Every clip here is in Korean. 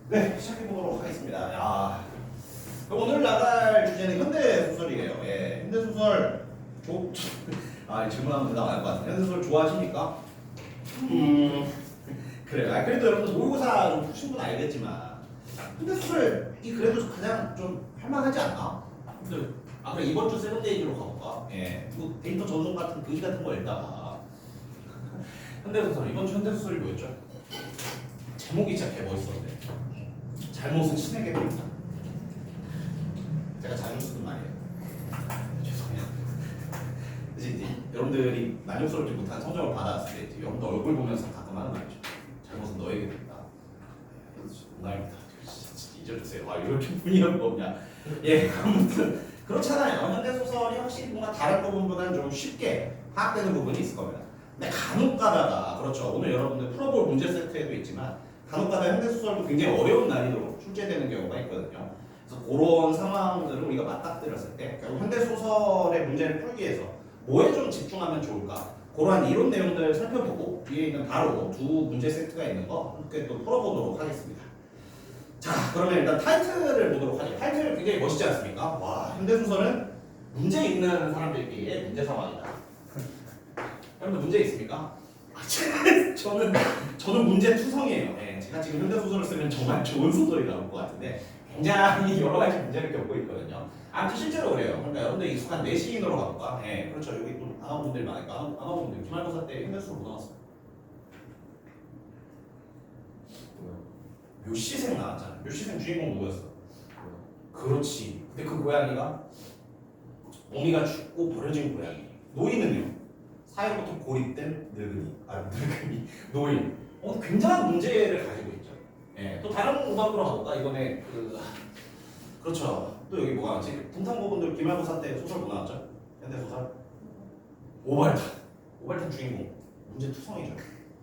네, 시작해보도록 하겠습니다. 오늘 나갈 주제는 현대소설이에요. 예, 현대소설 질문하면 대답 안할 것 같아요. 현대소설 좋아하십니까? 그래요. 그래도 여러분들 모의고사 좀 푸신 분 알겠지만 현대소설이 그래도 가장 좀 할만하지 않나? 근데 그래 이번 주 세븐데이즈로 가볼까? 예, 뭐 데이터 전송 같은 글씨 같은 거 읽다가 현대소설 이번 주 현대소설이 뭐였죠? 제목이 진짜 개멋있었는데 잘못은 신에게 버린다. 제가 잘못 쓴 말이에요. 죄송해요. 이제 여러분들이 만족스럽지 못한 성적을 받았을 때 여러분들 얼굴 보면서 가끔 하는 말이죠. 잘못은 너에게 된다. 농담입니다. 잊어주세요. 이렇게 분위기가 없냐. 예, 아무튼 그렇잖아요. 현대소설이 확실히 뭔가 다른 부분보다는 좀 쉽게 파악되는 부분이 있을 겁니다. 근데 간혹 가다가 그렇죠. 오늘 여러분들 풀어볼 문제 세트에도 있지만 간혹 가다 현대소설도 굉장히 어려운 난이도로 출제되는 경우가 있거든요. 그래서 그런 상황들을 우리가 맞닥뜨렸을 때 결국 현대소설의 문제를 풀기 위해서 뭐에 좀 집중하면 좋을까? 그러한 이론 내용들 살펴보고 위에 있는 바로 두 문제 세트가 있는 거 함께 또 풀어보도록 하겠습니다. 자, 그러면 일단 타이틀을 보도록 하죠. 타이틀 굉장히 멋있지 않습니까? 와, 현대소설은 문제 있는 사람들끼리의 문제 상황이다. 여러분들 문제 있습니까? 저는 문제 투성이에요. 네, 제가 지금 현대소설을 쓰면 정말 좋은 소설이 나올 것 같은데 굉장히 여러 가지 문제를 겪고 있거든요. 실제로 그래요. 그러니까 여러분들 익숙한 내시인으로 가볼까? 네, 그렇죠. 여기 또 아나분들 많으니까 아나분들 기말고사 때 현대소설 못 나왔어요. 묘시생 나왔잖아. 묘시생 주인공 누구였어? 그렇지. 근데 그 고양이가 어미가 죽고 버려진 고양이. 노인은요? 사회부터 고립된 늙은이, 노인. 굉장한 문제를 가지고 있죠. 예, 또 다른 음악으로 가볼까? 이번에 그렇죠. 또 여기 뭐가 나왔지? 동탄고분들 기말고사 때 소설 뭐 나왔죠? 현대소설? 오발탄 주인공. 문제 투성이죠.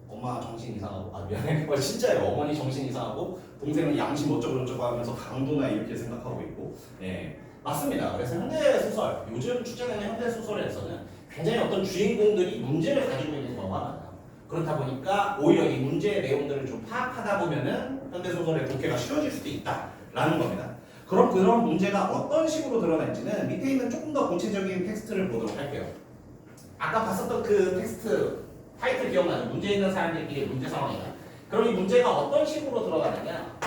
엄마 정신 이상하고 미안해. 진짜예요. 어머니 정신 이상하고 동생은 양심 어쩌고 하면서 강도나 이렇게 생각하고 있고. 예, 맞습니다. 그래서 현대소설 요즘 출제되는 현대소설에서는 굉장히 어떤 주인공들이 문제를 가지고 있는 경우가 많아요. 그렇다 보니까 오히려 이 문제의 내용들을 좀 파악하다 보면은 현대소설의 독해가 쉬워질 수도 있다라는 겁니다. 그럼 그런 문제가 어떤 식으로 드러날지는 밑에 있는 조금 더 구체적인 텍스트를 보도록 할게요. 아까 봤었던 그 텍스트 타이틀 기억나죠? 문제 있는 사람들끼리 문제 상황이다. 그럼 이 문제가 어떤 식으로 들어가느냐?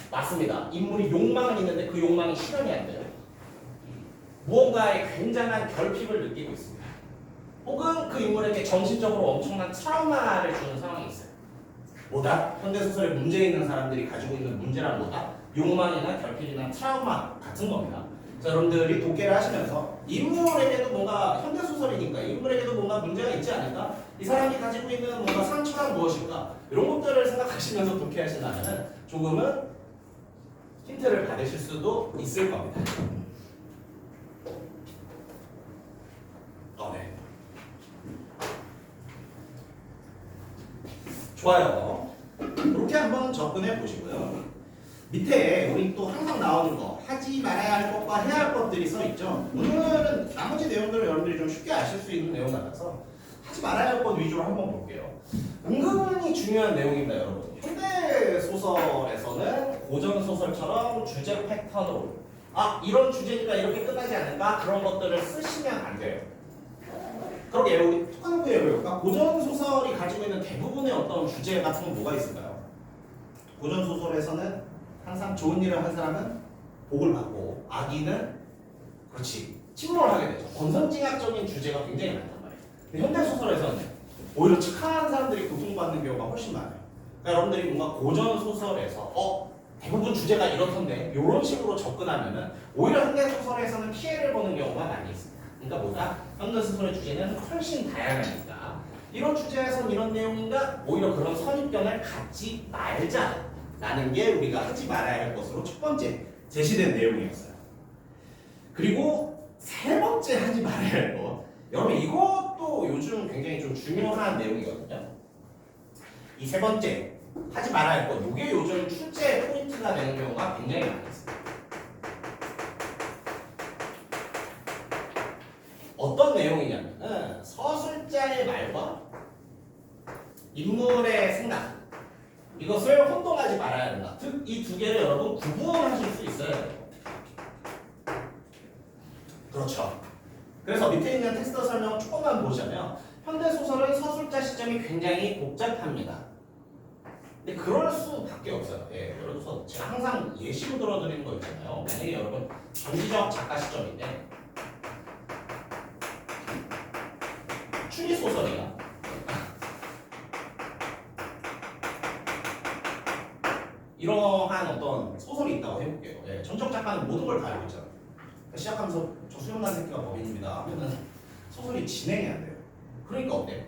맞습니다. 인물이 욕망은 있는데 그 욕망이 실현이 안 돼요. 무언가에 굉장한 결핍을 느끼고 있습니다. 혹은 그 인물에게 정신적으로 엄청난 트라우마를 주는 상황이 있어요. 뭐다? 현대소설에 문제 있는 사람들이 가지고 있는 문제란 뭐다? 욕망이나 결핍이나 트라우마 같은 겁니다. 그래서 여러분들이 독해를 하시면서 인물에게도 뭔가 현대소설이니까 인물에게도 뭔가 문제가 있지 않을까? 이 사람이 가지고 있는 뭔가 상처란 무엇일까? 이런 것들을 생각하시면서 독해하신다면 조금은 힌트를 받으실 수도 있을 겁니다. 네. 좋아요. 이렇게 한번 접근해 보시고요. 밑에 우리 또 항상 나오는 거 하지 말아야 할 것과 해야 할 것들이 써 있죠. 오늘은 나머지 내용들을 여러분들이 좀 쉽게 아실 수 있는 내용 같아서 하지 말아야 할 것 위주로 한번 볼게요. 은근히 중요한 내용입니다, 여러분. 현대 소설에서는 고전 소설처럼 주제 패턴으로 이런 주제니까 이렇게 끝나지 않을까? 그런 것들을 쓰시면 안 돼요. 그렇게 우리 툭하는 거 해볼까? 고전 소설이 가지고 있는 대부분의 어떤 주제 같은 건 뭐가 있을까요? 고전 소설에서는 항상 좋은 일을 한 사람은 복을 받고 악인은 그렇지 침몰을 하게 되죠. 권선징악적인 주제가 굉장히 많단 말이에요. 근데 현대 소설에서는 오히려 착한 사람들이 고통받는 경우가 훨씬 많아요. 그러니까 여러분들이 뭔가 고전 소설에서 대부분 주제가 이렇던데 이런 식으로 접근하면은 오히려 현대 소설에서는 피해를 보는 경우가 많이 있습니다. 그러니까 뭐다? 현대 소설의 주제는 훨씬 다양하니까 이런 주제에선 이런 내용인가? 오히려 그런 선입견을 갖지 말자라는 게 우리가 하지 말아야 할 것으로 첫 번째 제시된 내용이었어요. 그리고 세 번째 하지 말아야 할 것. 여러분 이것도 요즘 굉장히 좀 중요한 내용이거든요. 이 세 번째 하지 말아야 할 것. 이게 요즘 출제 포인트가 되는 경우가 굉장히 많습니다. 어떤 내용이냐면 서술자의 말과 인물의 생각 이것을 혼동하지 말아야 된다. 즉, 이 두 개를 여러분 구분하실 수 있어야 돼요. 그렇죠. 그래서 밑에 있는 텍스트 설명 조금만 보시면 현대소설은 서술자 시점이 굉장히 복잡합니다. 근데 그럴 수밖에 없어요. 예, 예를 들어서 제가 항상 예시로 들어드리는 거 있잖아요. 만약에 여러분 전지적 작가 시점인데 추리소설이야. 이러한 어떤 소설이 있다고 해볼게요. 예, 전적 작가는 모든 걸 다 알고 있잖아요. 그러니까 시작하면서 저 수염난 새끼가 법인입니다 하면은 소설이 진행이 안 돼요. 그러니까 어때?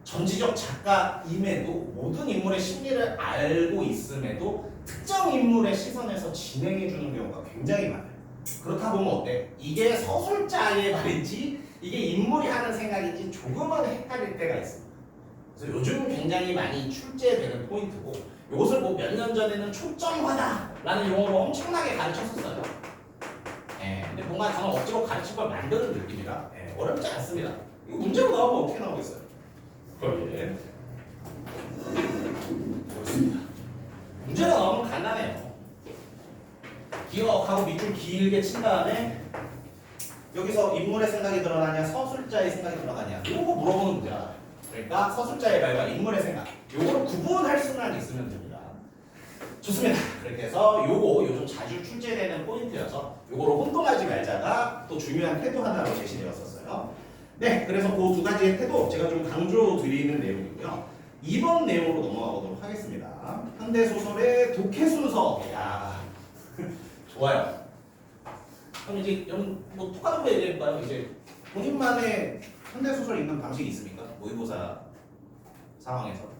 전지적 작가임에도 모든 인물의 심리를 알고 있음에도 특정 인물의 시선에서 진행해주는 경우가 굉장히 많아요. 그렇다 보면 어때? 이게 서술자의 말인지 이게 인물이 하는 생각인지 조금은 헷갈릴 때가 있습니다. 그래서 요즘 굉장히 많이 출제되는 포인트고 이것을 뭐 몇 년 전에는 초점화다라는 용어로 엄청나게 가르쳤었어요. 예, 근데 뭔가 저는 억지로 가르칠 걸 만드는 느낌이라 어렵지 않습니다. 이거 문제로 나오면 어떻게 나오겠어요? 예. 그렇습니다. 문제가 나오면 간단해요. 기억하고 밑줄 길게 친 다음에 여기서 인물의 생각이 드러나냐 서술자의 생각이 드러나냐 이거 물어보는 문제야. 그러니까 서술자의 말과 인물의 생각 요거를 구분할 수만 있으면 됩니다. 좋습니다. 그렇게 해서 요거 요즘 자주 출제되는 포인트여서 요거를 혼동하지 말자가 또 중요한 태도 하나로 제시되었었어요. 네, 그래서 그 두 가지의 태도 제가 좀 강조드리는 내용이고요. 2번 내용으로 넘어가 보도록 하겠습니다. 현대소설의 독해 순서. 야 좋아요. 그럼 이제 여러분 뭐 똑같은 거 얘기해볼까요? 이제 본인만의 현대소설 읽는 방식이 있습니까? 모의고사 상황에서.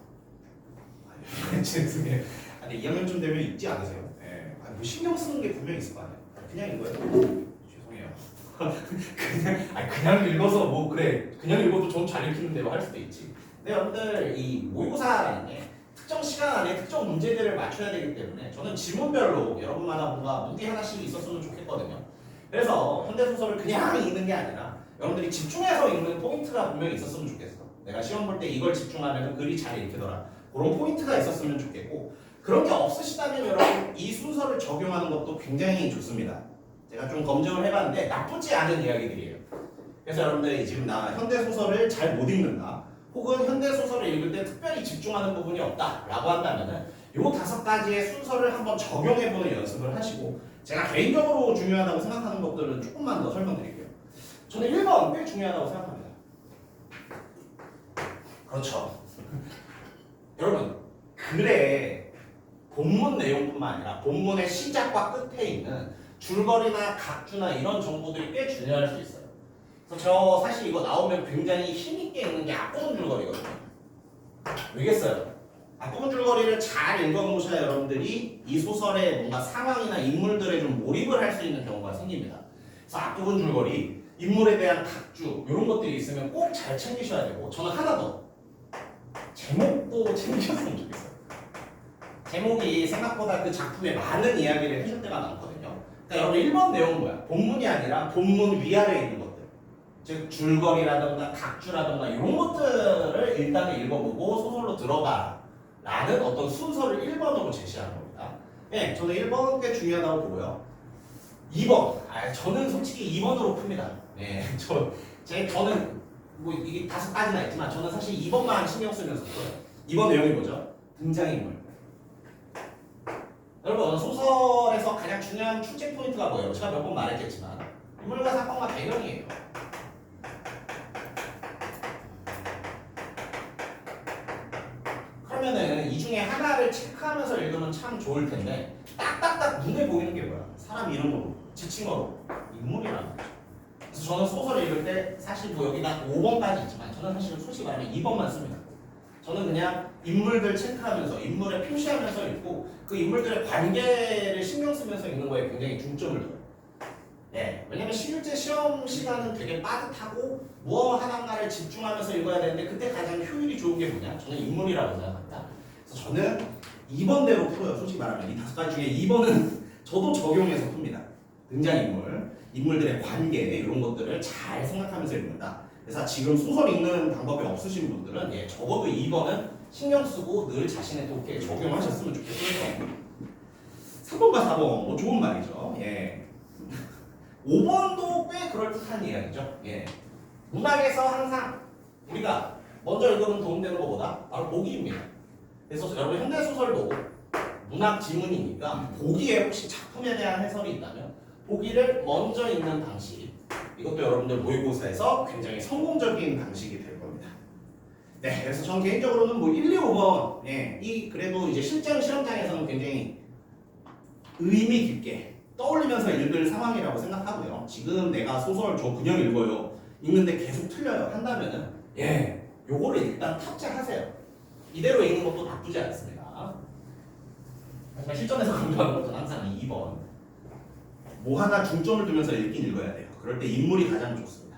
죄송해요. 아니 2학년쯤 되면 읽지 않으세요? 네. 아니, 뭐 신경 쓰는 게 분명히 있을 거 아니에요. 그냥 이거예요. 죄송해요. 그냥 읽어서 뭐 그래 그냥 읽어도 좀 잘 읽히는데 뭐 할 수도 있지. 근데 여러분들 이 모의고사라는 게 특정 시간 안에 특정 문제들을 맞춰야 되기 때문에 저는 지문별로 여러분마다 뭔가 무기 하나씩 있었으면 좋겠거든요. 그래서 현대소설을 그냥 읽는 게 아니라 여러분들이 집중해서 읽는 포인트가 분명히 있었으면 좋겠어. 내가 시험 볼 때 이걸 집중하면 글이 잘 읽히더라. 그런 포인트가 있었으면 좋겠고 그런 게 없으시다면 여러분 이 순서를 적용하는 것도 굉장히 좋습니다. 제가 좀 검증을 해봤는데 나쁘지 않은 이야기들이에요. 그래서 여러분들이 지금 나 현대소설을 잘 못 읽는다 혹은 현대소설을 읽을 때 특별히 집중하는 부분이 없다 라고 한다면은 요 5가지의 순서를 한번 적용해보는 연습을 하시고 제가 개인적으로 중요하다고 생각하는 것들은 조금만 더 설명드릴게요. 저는 1번 꽤 중요하다고 생각합니다. 그렇죠. 여러분 글의 본문 내용뿐만 아니라 본문의 시작과 끝에 있는 줄거리나 각주나 이런 정보들이 꽤 중요할 수 있어요. 그래서 저 사실 이거 나오면 굉장히 힘있게 읽는 게 앞부분 줄거리거든요. 왜겠어요? 앞부분 줄거리를 잘 읽어놓으셔야 여러분들이 이 소설의 뭔가 상황이나 인물들에 좀 몰입을 할 수 있는 경우가 생깁니다. 그래서 앞부분 줄거리, 인물에 대한 각주 이런 것들이 있으면 꼭 잘 챙기셔야 되고 저는 하나 더 제목도 챙기셨으면 좋겠어요. 제목이 생각보다 그 작품에 많은 이야기를 해줄 때가 많거든요. 그러니까 여러분 1번 내용은 뭐야? 본문이 아니라 본문 위아래에 있는 것들 즉 줄거리라든가 각주라든가 이런 것들을 일단 읽어보고 소설로 들어가 라는 어떤 순서를 1번으로 제시하는 겁니다. 네, 저는 1번 꽤 중요하다고 보고요. 2번, 저는 솔직히 2번으로 풉니다. 네, 저는 뭐 이게 5가지나 있지만 저는 사실 2번만 신경 쓰면서 써요. 2번 내용이 뭐죠? 등장인물. 여러분 소설에서 가장 중요한 출제 포인트가 뭐예요? 제가 몇 번 말했겠지만 인물과 사건과 배경이에요. 그러면은 이 중에 하나를 체크하면서 읽으면 참 좋을 텐데 딱딱딱 눈에 보이는 게 뭐야? 사람 이름으로, 지칭어로 인물이라는 거죠. 그래서 저는 소설을 읽을 때 사실 뭐 여기다 5번까지 있지만 저는 사실 솔직히 말하면 2번만 씁니다. 저는 그냥 인물들 체크하면서 인물에 표시하면서 읽고 그 인물들의 관계를 신경 쓰면서 읽는 거에 굉장히 중점을 둬요. 네, 왜냐면 실제 시험 시간은 되게 빠듯하고 무엇 하나를 집중하면서 읽어야 되는데 그때 가장 효율이 좋은 게 뭐냐? 저는 인물이라고 생각합니다. 그래서 저는 2번대로 풀어요. 솔직히 말하면 이 5가지 중에 2번은 저도 적용해서 풉니다. 등장인물, 인물들의 관계 이런 것들을 잘 생각하면서 읽는다. 그래서 지금 소설 읽는 방법이 없으신 분들은 적어도 2번은 신경 쓰고 늘 자신의 독해에 적용하셨으면 좋겠어요. 3번과 4번 뭐 좋은 말이죠. 예. 5번도 꽤 그럴듯한 이야기죠. 예. 문학에서 항상 우리가 먼저 읽으면 도움되는 것보다 바로 보기입니다. 그래서 여러분 현대소설도 문학 지문이니까 보기에 혹시 작품에 대한 해설이 있다면 보기를 먼저 읽는 방식, 이것도 여러분들 모의고사에서 굉장히 성공적인 방식이 될 겁니다. 네, 그래서 전 개인적으로는 뭐 1, 2, 5번 이 그래도 이제 실전 실험장에서는 굉장히 의미 깊게 떠올리면서 읽을 상황이라고 생각하고요. 지금 내가 소설 저 그냥 읽어요. 읽는데 계속 틀려요 한다면은 요거를 일단 탑재하세요. 이대로 읽는 것도 나쁘지 않습니다. 하지만 실전에서 강조하는 것은 항상 2번. 뭐 하나 중점을 두면서 읽긴 읽어야 돼요. 그럴 때 인물이 가장 좋습니다.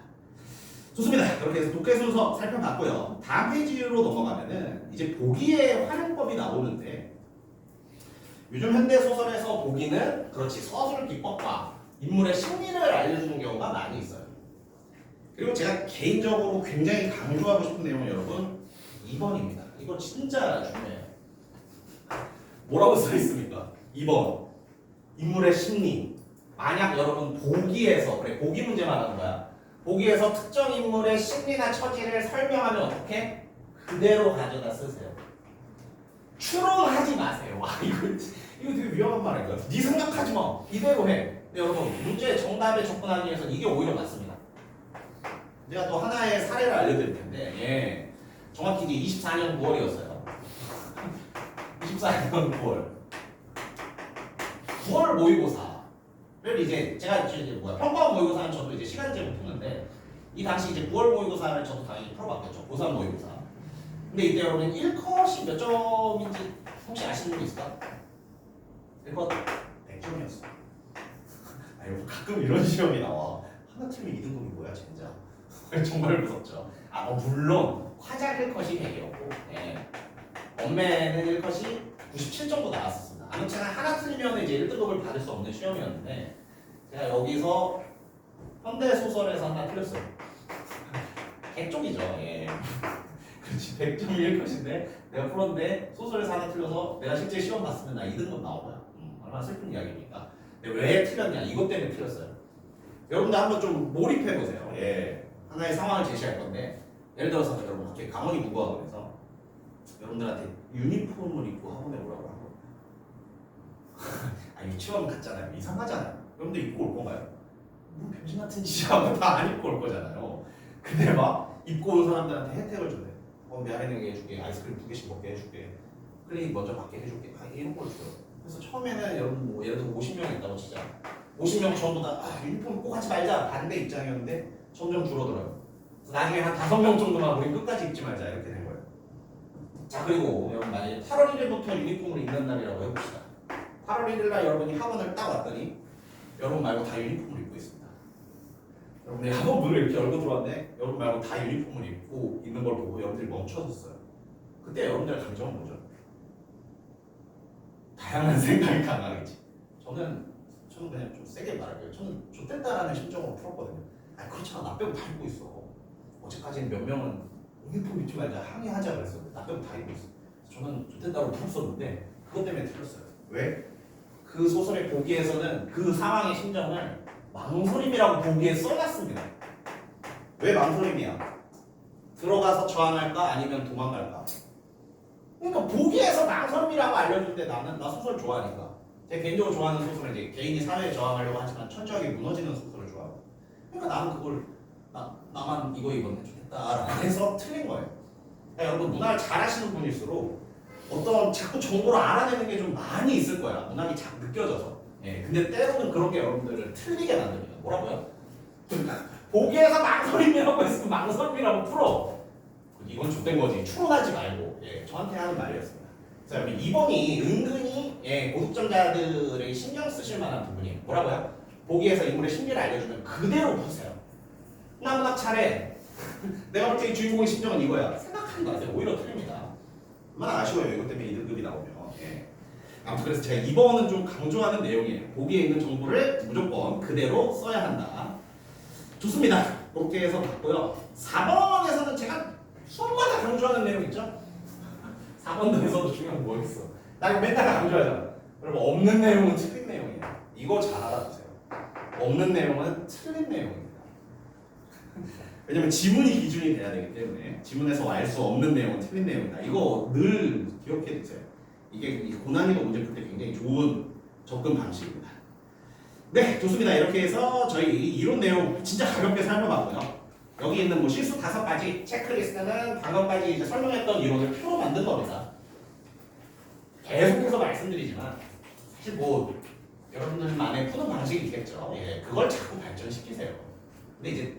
좋습니다. 그렇게 해서 독해 순서 살펴봤고요. 다음 페이지로 넘어가면은 이제 보기의 활용법이 나오는데 요즘 현대 소설에서 보기는 그렇지 서술 기법과 인물의 심리를 알려주는 경우가 많이 있어요. 그리고 제가 개인적으로 굉장히 강조하고 싶은 내용은 여러분 2번입니다. 이거 진짜 중요해요. 뭐라고 써 있습니까? 2번 인물의 심리. 만약 여러분 보기에서 그래 보기 문제 말하는 거야. 보기에서 특정 인물의 심리나 처지를 설명하면 어떻게? 그대로 가져다 쓰세요. 추론하지 마세요. 와 이거 되게 위험한 말이에요. 네 생각하지 마. 이대로 해. 근데 여러분 문제 정답에 접근하기 위해서 이게 오히려 맞습니다. 제가 또 하나의 사례를 알려드릴 텐데 정확히 이제 24년 9월이었어요. 24년 9월 모의고사를 이제 제가 평가원 모의고사는 저도 이제 시간제로 푸는데 이 당시 이제 9월 모의고사를 저도 당연히 풀어봤겠죠. 고3 모의고사. 근데 이때 여러분 1컷이 몇 점인지 혹시 아시는 분 있을까? 1컷 100점이었어. 아니 가끔 이런 시험이 나와. 하나 틀면 2등급이 뭐야 진짜. 정말 무섭죠. 물론 화작 1컷이 100이었고 엄매는 1컷이 97 정도 나왔었습니다. 아무튼 하나 틀리면 이제 1등급을 받을 수 없는 시험이었는데 제가 여기서 현대소설에서 하나 틀렸어요. 100쪽이죠. 그렇지 100점이 1컷인데 내가 풀었는데 소설에서 하나 틀려서 내가 실제 시험 봤으면 나 2등급 나온 거야. 얼마나 슬픈 이야기입니까? 근데 왜 틀렸냐? 이것 때문에 틀렸어요. 여러분들 한번 좀 몰입해보세요. 하나의 상황을 제시할 건데 예를 들어서 여러분 갑자기 강원이 무거워서 여러분들한테 유니폼을 입고 학원에 오라고 하고 유치원 갔잖아요. 이상하잖아요. 여러분들 입고 올 건가요? 뭐 병신 같은 짓이 하고 다 안 입고 올 거잖아요. 근데 막 입고 온 사람들한테 혜택을 주네. 미안하게 해줄게. 아이스크림 2개씩 먹게 해줄게. 클리닉 먼저 받게 해줄게. 이런 걸 줘요. 그래서 처음에는 여러분 뭐 예를 들어 50명 있다고 치자. 50명 전부 다 유니폼 꼭 하지 말자 반대 입장이었는데 점점 줄어들어요. 그래서 나중에 한 5명 정도만 우리 끝까지 입지 말자 이렇게 된 거예요. 자 그리고 여러분 만약에 8월 1일부터 유니폼을 입는 날이라고 해봅시다. 8월 1일날 여러분이 학원을 딱 왔더니 여러분 말고 다 유니폼을 입고 있습니다. 여러분이 학원문을 이렇게 열고 들어왔는데 여러분 말고 다 유니폼을 입고 있는 걸 보고 여러분들이 멈춰섰어요. 그때 여러분들의 감정은 뭐죠? 다양한 생각이 가능하겠지. 저는 그냥 좀 세게 말할게요. 저는 좋댔다라는 심정으로 풀었거든요. 그렇잖아. 나 빼고 다 입고 있어. 어제까지는 몇 명은 유니폼 입지 말자 항의하자 그랬었는데 나 빼고 다 입고 있어. 저는 좋댔다고 풀었었는데 그것 때문에 틀렸어요. 왜? 그 소설의 보기에서는 그 상황의 심정을 망설임이라고 보기에 써놨습니다. 왜 망설임이야? 들어가서 저항할까 아니면 도망갈까? 그러니까 보기에서 망설임이라고 알려줄 때 나 소설 좋아하니까 제가 개인적으로 좋아하는 소설은 이제 개인이 사회에 저항하려고 하지만 철저하게 무너지는 소설을 좋아하고 그러니까 나는 그걸 나만 이거 이건 좋겠다라고 해서 틀린 거예요. 그러니까 여러분 문학을 잘하시는 분일수록 어떤 자꾸 정보를 알아내는 게 좀 많이 있을 거야. 문학이 잘 느껴져서. 근데 때로는 그런 게 여러분들을 틀리게 만듭니다. 뭐라고요? 보기에서 망설임이라고 했으면 망설임이라고 풀어. 이건 좆된 거지. 추론하지 말고. 저한테 하는 말이었습니다. 자, 여러분 2번이 은근히 고득점자들에게 신경 쓰실 만한 부분이에요. 뭐라고요? 보기에서 인물의 심리를 알려주면 그대로 푸세요. 나 문학 잘해. 내가 볼 때 이 주인공의 심정은 이거야. 생각하지 마세요. 오히려 틀립니다. 얼마나 아쉬워요. 이것 때문에 2등급이 나오면. 아무튼 그래서 제가 2번은 좀 강조하는 내용이에요. 보기에 있는 정보를 무조건 그대로 써야 한다. 좋습니다. 그렇게 해서 봤고요. 4번에서는 제가 수업마다 강조하는 내용 있죠? 4번에서도 중요한 거 뭐 있어? 나 이거 맨날 강조하잖아. 여러분 없는 내용은 틀린 내용이야. 이거 잘 알아두세요. 없는 내용은 틀린 내용입니다. 왜냐면 지문이 기준이 돼야 되기 때문에 지문에서 알 수 없는 내용은 틀린 내용이다. 이거 늘 기억해 두세요. 이게 이 고난이도 문제 풀 때 굉장히 좋은 접근 방식입니다. 네, 좋습니다. 이렇게 해서 저희 이론 내용 진짜 가볍게 살펴봤고요. 여기 있는 뭐 실수 5가지 체크리스트는 방금까지 이제 설명했던 이론을 표로 만든 겁니다. 계속해서 말씀드리지만 사실 뭐 여러분들만의 푸는 방식이 있겠죠. 예, 그걸 자꾸 발전시키세요. 근데 이제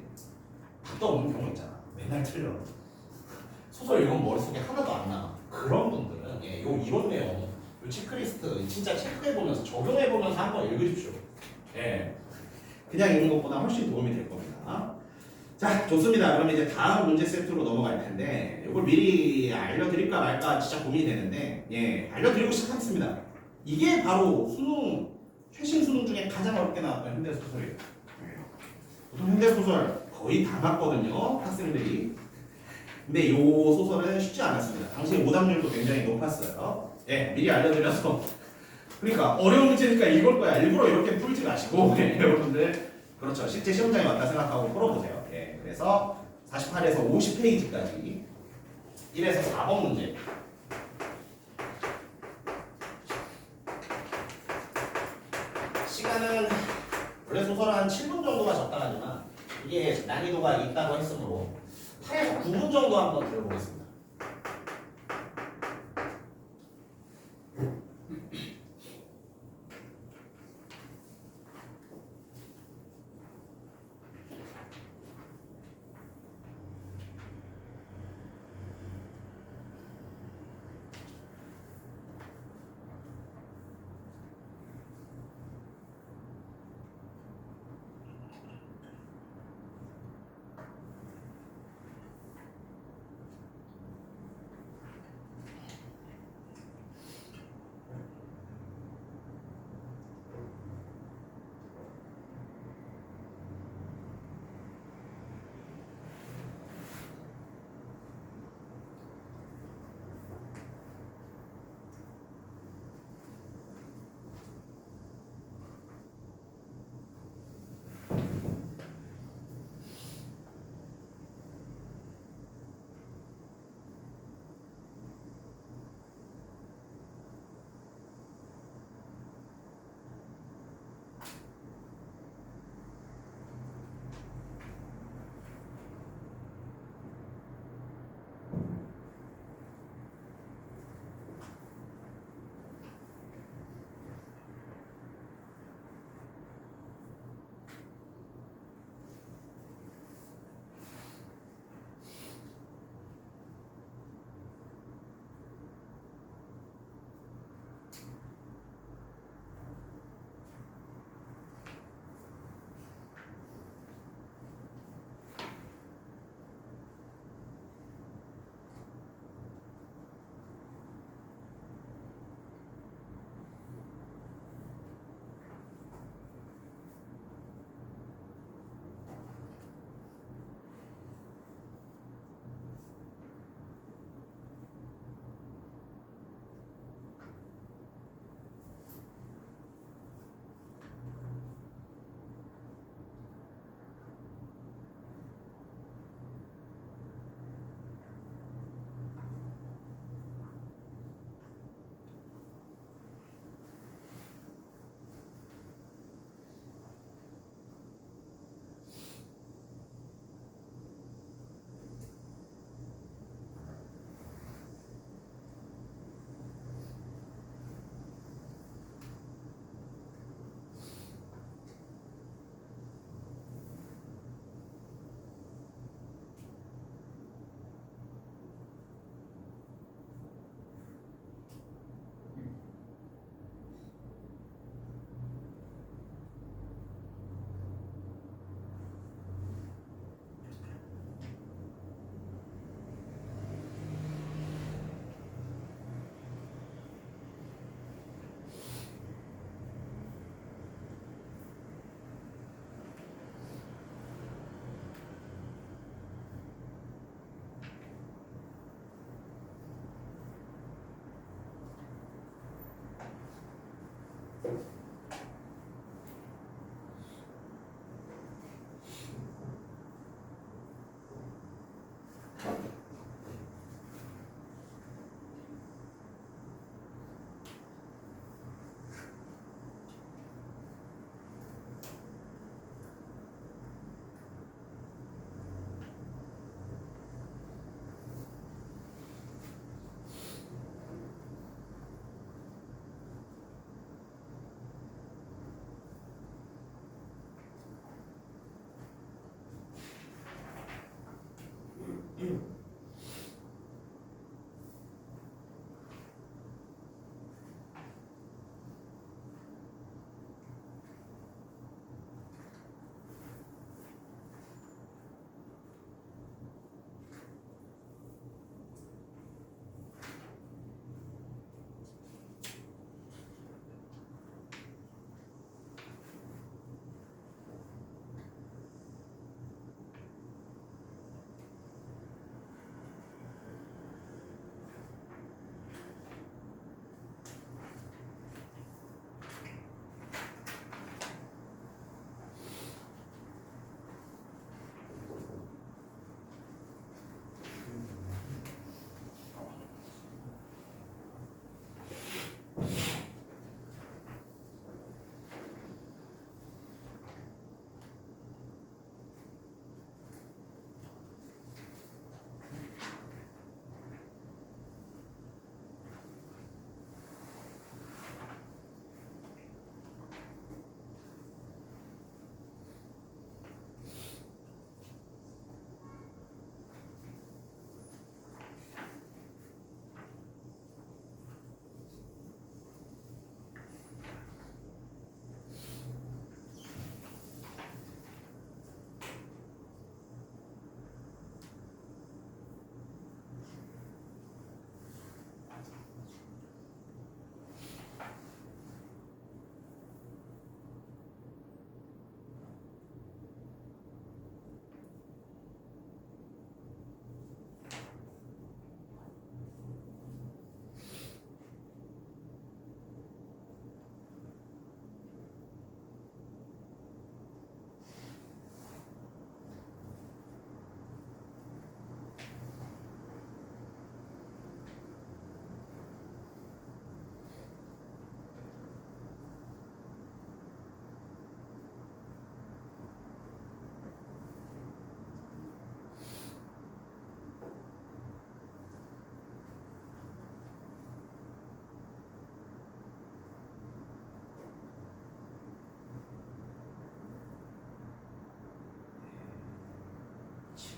답도 없는 경우 있잖아. 맨날 틀려. 소설 읽으면 머릿속에 하나도 안 나. 그런 분들은 예, 요 이론 내용, 요 체크리스트 진짜 체크해보면서 적용해보면서 한번 읽으십시오. 예, 그냥 읽는 것보다 훨씬 도움이 될 겁니다. 자, 좋습니다. 그럼 이제 다음 문제 세트로 넘어갈 텐데 이걸 미리 알려드릴까 말까 진짜 고민이 되는데 예, 알려드리고 시작하겠습니다. 이게 바로 수능 최신 수능 중에 가장 어렵게 나왔던 현대소설이에요. 보통 현대소설 거의 다 맞거든요, 학생들이. 근데 이 소설은 쉽지 않았습니다. 당시 오답률도 굉장히 높았어요. 예, 미리 알려드려서. 그러니까 어려운 문제니까 이걸 거야. 일부러 이렇게 풀지 마시고 예, 여러분들 그렇죠. 실제 시험장에 왔다 생각하고 풀어보세요. 예, 그래서 48에서 50페이지까지 1에서 4번 문제. 시간은 원래 소설은 한 7분 정도가 적당하지만 이게 난이도가 있다고 했으므로 8에서 9분 정도 한번 들어보겠습니다.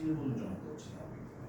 7분 정도 지나고 있고요.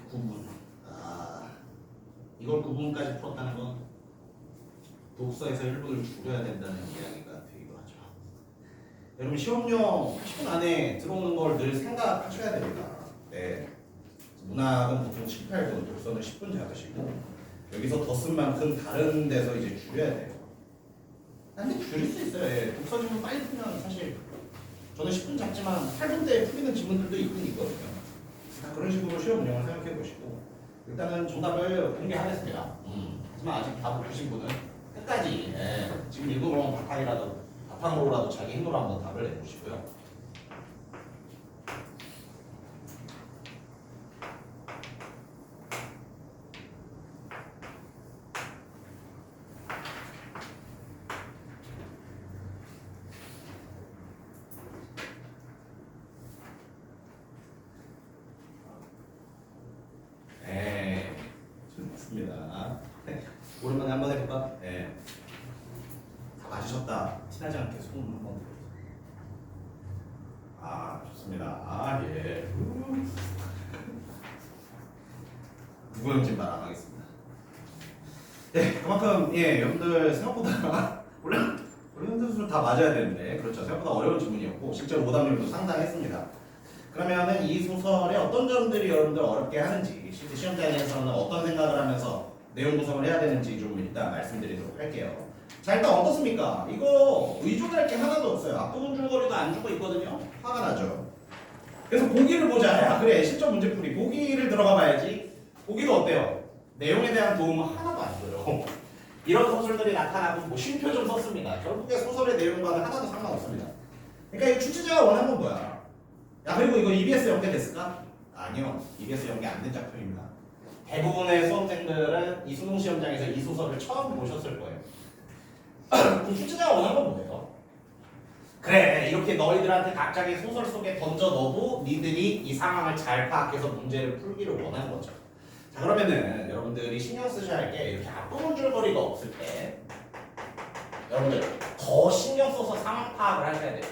구분. 이걸 구분까지 풀었다는 건 독서에서 1분을 줄여야 된다는 이야기가 되기도 하죠. 여러분 시험용 10분 안에 들어오는 걸 늘 생각하셔야 됩니다. 네. 문학은 보통 7, 8분, 독서는 10분 잡으시고 여기서 더 쓴 만큼 다른 데서 이제 줄여야 돼요. 근데 줄일 수 있어요. 예. 독서 지문 빨리 풀면 사실 저는 10분 잡지만 8분대에 풀리는 지문들도 있긴 있거든요. 그런 식으로 시험 운영을 생각해 보시고 일단은 정답을 공개하겠습니다. 하지만 아직 다 못 푸신 분은 끝까지 지금 읽어보면 바탕으로라도 자기 힘으로 한번 답을 내보시고요. 좋습니다. 오랜만에 한번 해볼까? 네. 다 맞으셨다. 티나지 않게 손 한번 들어주세요. 좋습니다. 예. 누구였는지 말 안 하겠습니다. 네, 그만큼 여러분들 생각보다 원래 선수들 다 맞아야 되는데 그렇죠. 생각보다 어려운 지문이었고 실제로 오답률도 상당했습니다. 그러면은 이 소설의 어떤 점들이 여러분들 어렵게 하는지 실제 시험장에서는 어떤 생각을 하면서 내용 구성을 해야 되는지 좀 일단 말씀드리도록 할게요. 자 일단 어떻습니까? 이거 의존할 게 하나도 없어요. 앞부분 줄거리도 안 주고 있거든요. 화가 나죠. 그래서 보기를 보자. 야 그래 실전 문제풀이 보기를 들어가 봐야지. 보기도 어때요? 내용에 대한 도움은 하나도 안 줘요. 이런 소설들이 나타나고 뭐 쉼표 좀 썼습니다. 결국에 소설의 내용과는 하나도 상관없습니다. 그러니까 이 출제자가 원하는 건 뭐야? 야 그리고 이거 EBS 연계됐을까? 아니요. EBS 연계 안 된 작품입니다. 대부분의 수험생들은 이 수능 시험장에서 이 소설을 처음 보셨을 거예요. 그럼 출제자가 원하는 건 뭐예요? 그래 이렇게 너희들한테 갑자기 소설 속에 던져 넣어도 니들이 이 상황을 잘 파악해서 문제를 풀기를 원하는 거죠. 자 그러면은 여러분들이 신경 쓰셔야 할 게 이렇게 앞부분 줄거리가 없을 때 여러분들 더 신경 써서 상황 파악을 하셔야 돼요.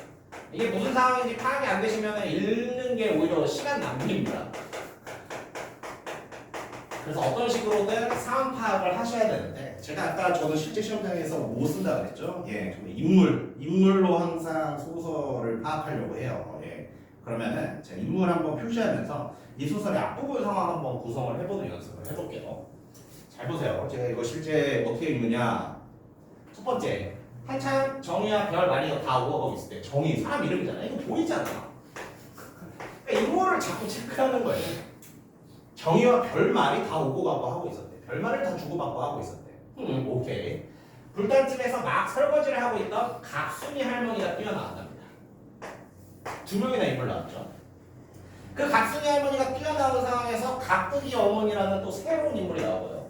이게 무슨 상황인지 파악이 안 되시면 읽는 게 오히려 시간 낭비입니다. 그래서 어떤 식으로든 상황 파악을 하셔야 되는데 제가 아까 저는 실제 시험장에서 뭐 쓴다 그랬죠? 인물로 항상 소설을 파악하려고 해요. 그러면은 제가 인물 한번 표시하면서 이 소설의 앞부분 상황 한번 구성을 해보는 연습을 해볼게요. 잘 보세요. 제가 이거 실제 어떻게 읽느냐. 첫 번째, 한참 정의와 별 많이 다 오고 있을 때 정의 사람 이름이잖아. 이거 보이잖아. 그러니까 이거를 자꾸 체크하는 거예요. 정의와 별말이 다 오고 가고 하고 있었대. 별말을 다 주고받고 하고 있었대. 오케이. 불단집에서 막 설거지를 하고 있던 각순이 할머니가 뛰어나왔답니다. 두 명이나 인물 나왔죠. 그 각순이 할머니가 뛰어나온 상황에서 각득이 어머니라는 또 새로운 인물이 나오고요.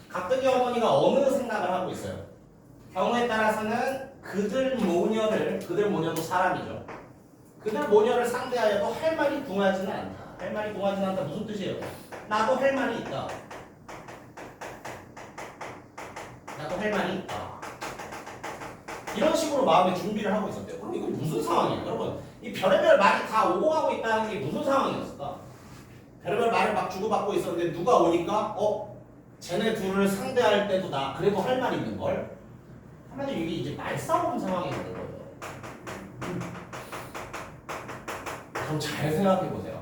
각득이 어머니가 어느 생각을 하고 있어요. 경우에 따라서는 그들 모녀도 사람이죠. 그들 모녀를 상대하여도 할 말이 궁하지는 않다. 할 말이 궁하지는 않다 무슨 뜻이에요? 나도 할 말이 있다. 나도 할 말이 있다. 이런 식으로 마음의 준비를 하고 있었대요. 그럼 이건 무슨 상황이에요? 여러분 이 별의별 말이 다 오고 가고 있다는 게 무슨 상황이었을까? 별의별 말을 막 주고받고 있었는데 누가 오니까 쟤네 둘을 상대할 때도 나 그래도 할 말이 있는걸? 한마디로 이게 이제 말싸움 상황이 되는 거예요. 그럼 잘 생각해보세요.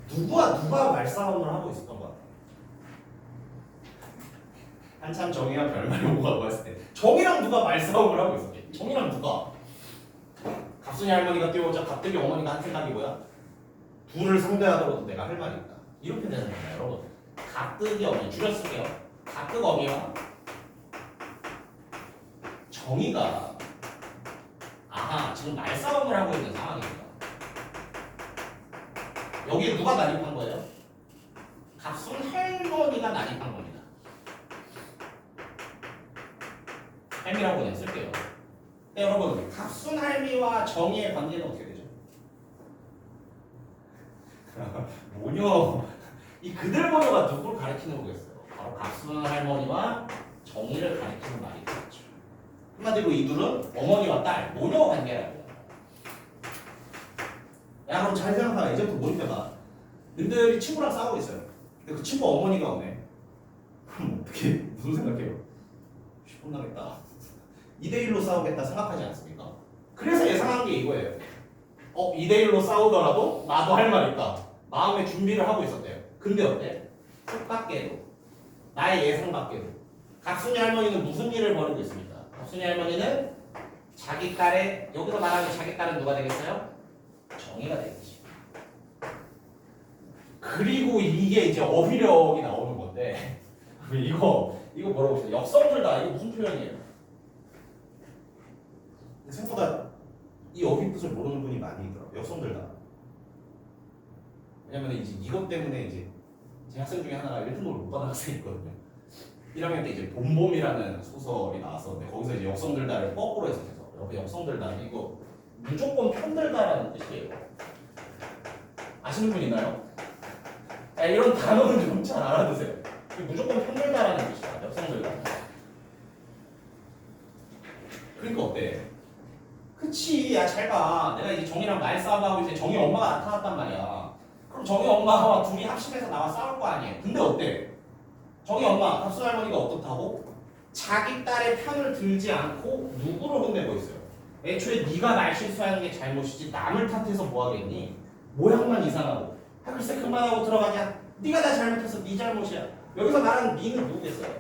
누가 말싸움을 하고 있었던 것 같아요? 한참 정의와 별말이 오고 가고 했을 때 정의랑 누가 말싸움을 하고 있었대? 정의랑 누가? 갑순이 할머니가 뛰어오자 갑득이 어머니가 한 생각이 뭐야? 둘을 상대하더라도 내가 할 말이 있다. 이렇게 되는 거예요, 여러분. 갑득이 어머니 줄여쓸게요. 갑득 어미와 정의가 지금 말싸움을 하고 있는 상황입니다. 여기에 누가 난입한 거예요? 갑순 할머니가 난입한 겁니다. 할미라고 그냥 쓸게요. 네, 여러분 갑순 할미와 정의의 관계는 어떻게 되죠? 모녀 이 그들 모녀가 누구를 가리키는 거겠어요? 바로 갑순 할머니와 정의를 가리키는 말이 되겠죠. 한마디로 이 둘은 어머니와 딸 모녀 관계라고. 야 그럼 잘 생각하라. 이제부터 모니터가 님들이 친구랑 싸우고 있어요. 근데 그 친구 어머니가 오네. 그럼 어떻게 무슨 생각해요? 혼나겠다. 2대1로 싸우겠다 생각하지 않습니까? 그래서 예상한 게 이거예요. 2대1로 싸우더라도 나도 할 말 있다. 마음의 준비를 하고 있었대요. 근데 어때? 뜻밖에도 나의 예상 밖에도 각순이 할머니는 무슨 일을 벌이고 있습니까? 각순이 할머니는 자기 딸의 여기서 말하는 자기 딸은 누가 되겠어요? 정의가 되겠지. 그리고 이게 이제 어휘력이 나오는 건데 이거 뭐라고 했어요? 역성들다. 이거 무슨 표현이에요? 생각보다 이 어휘 뜻을 모르는 분이 많이 있더라고요. 역성들다. 왜냐면 이제 이것 때문에 이제 제 학생 중에 하나가 1등급을 못 받은 학생이 있거든요. 1학년 때 이제 봄봄이라는 소설이 나왔었는데 거기서 이제 역성들다를 거꾸로 해서 여기 역성들다 이거 무조건 편들다라는 뜻이에요. 아시는 분 있나요? 야, 이런 단어는 좀 잘 알아두세요. 무조건 편들다라는 뜻이야. 역성들다. 그러니까 어때? 그치, 야 잘 봐. 내가 이제 정이랑 말싸움하고 이제 정이 엄마가 나타났단 말이야. 그럼 정이 엄마와 둘이 합심해서 나와 싸울 거 아니에요. 근데 어때? 정이 엄마, 갑순 할머니가 어떻다고? 자기 딸의 편을 들지 않고 누구를 혼내고 있어요. 애초에 네가 말 실수하는 게 잘못이지 남을 탓해서 뭐 하겠니? 모양만 이상하고. 글쎄 그만하고 들어가냐? 네가 다 잘못해서 네 잘못이야. 여기서 말하는 네는 누구겠어요?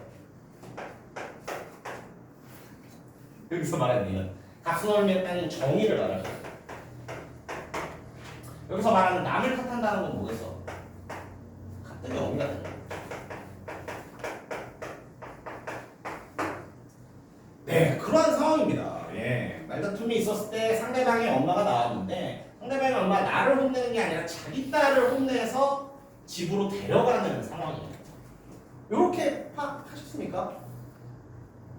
여기서 말하는 네는 갑순 할머니는 정의를 말하는 거예요. 여기서 말하는 남을 탓한다는 건 뭐겠어? 가뜩이 어미가 되는 거예요. 네, 그러한 상황입니다. 예, 말다툼이 있었을 때 상대방의 엄마가 나왔는데 상대방의 엄마가 나를 혼내는 게 아니라 자기 딸을 혼내서 집으로 데려가는 상황이에요. 이렇게 파악하셨습니까?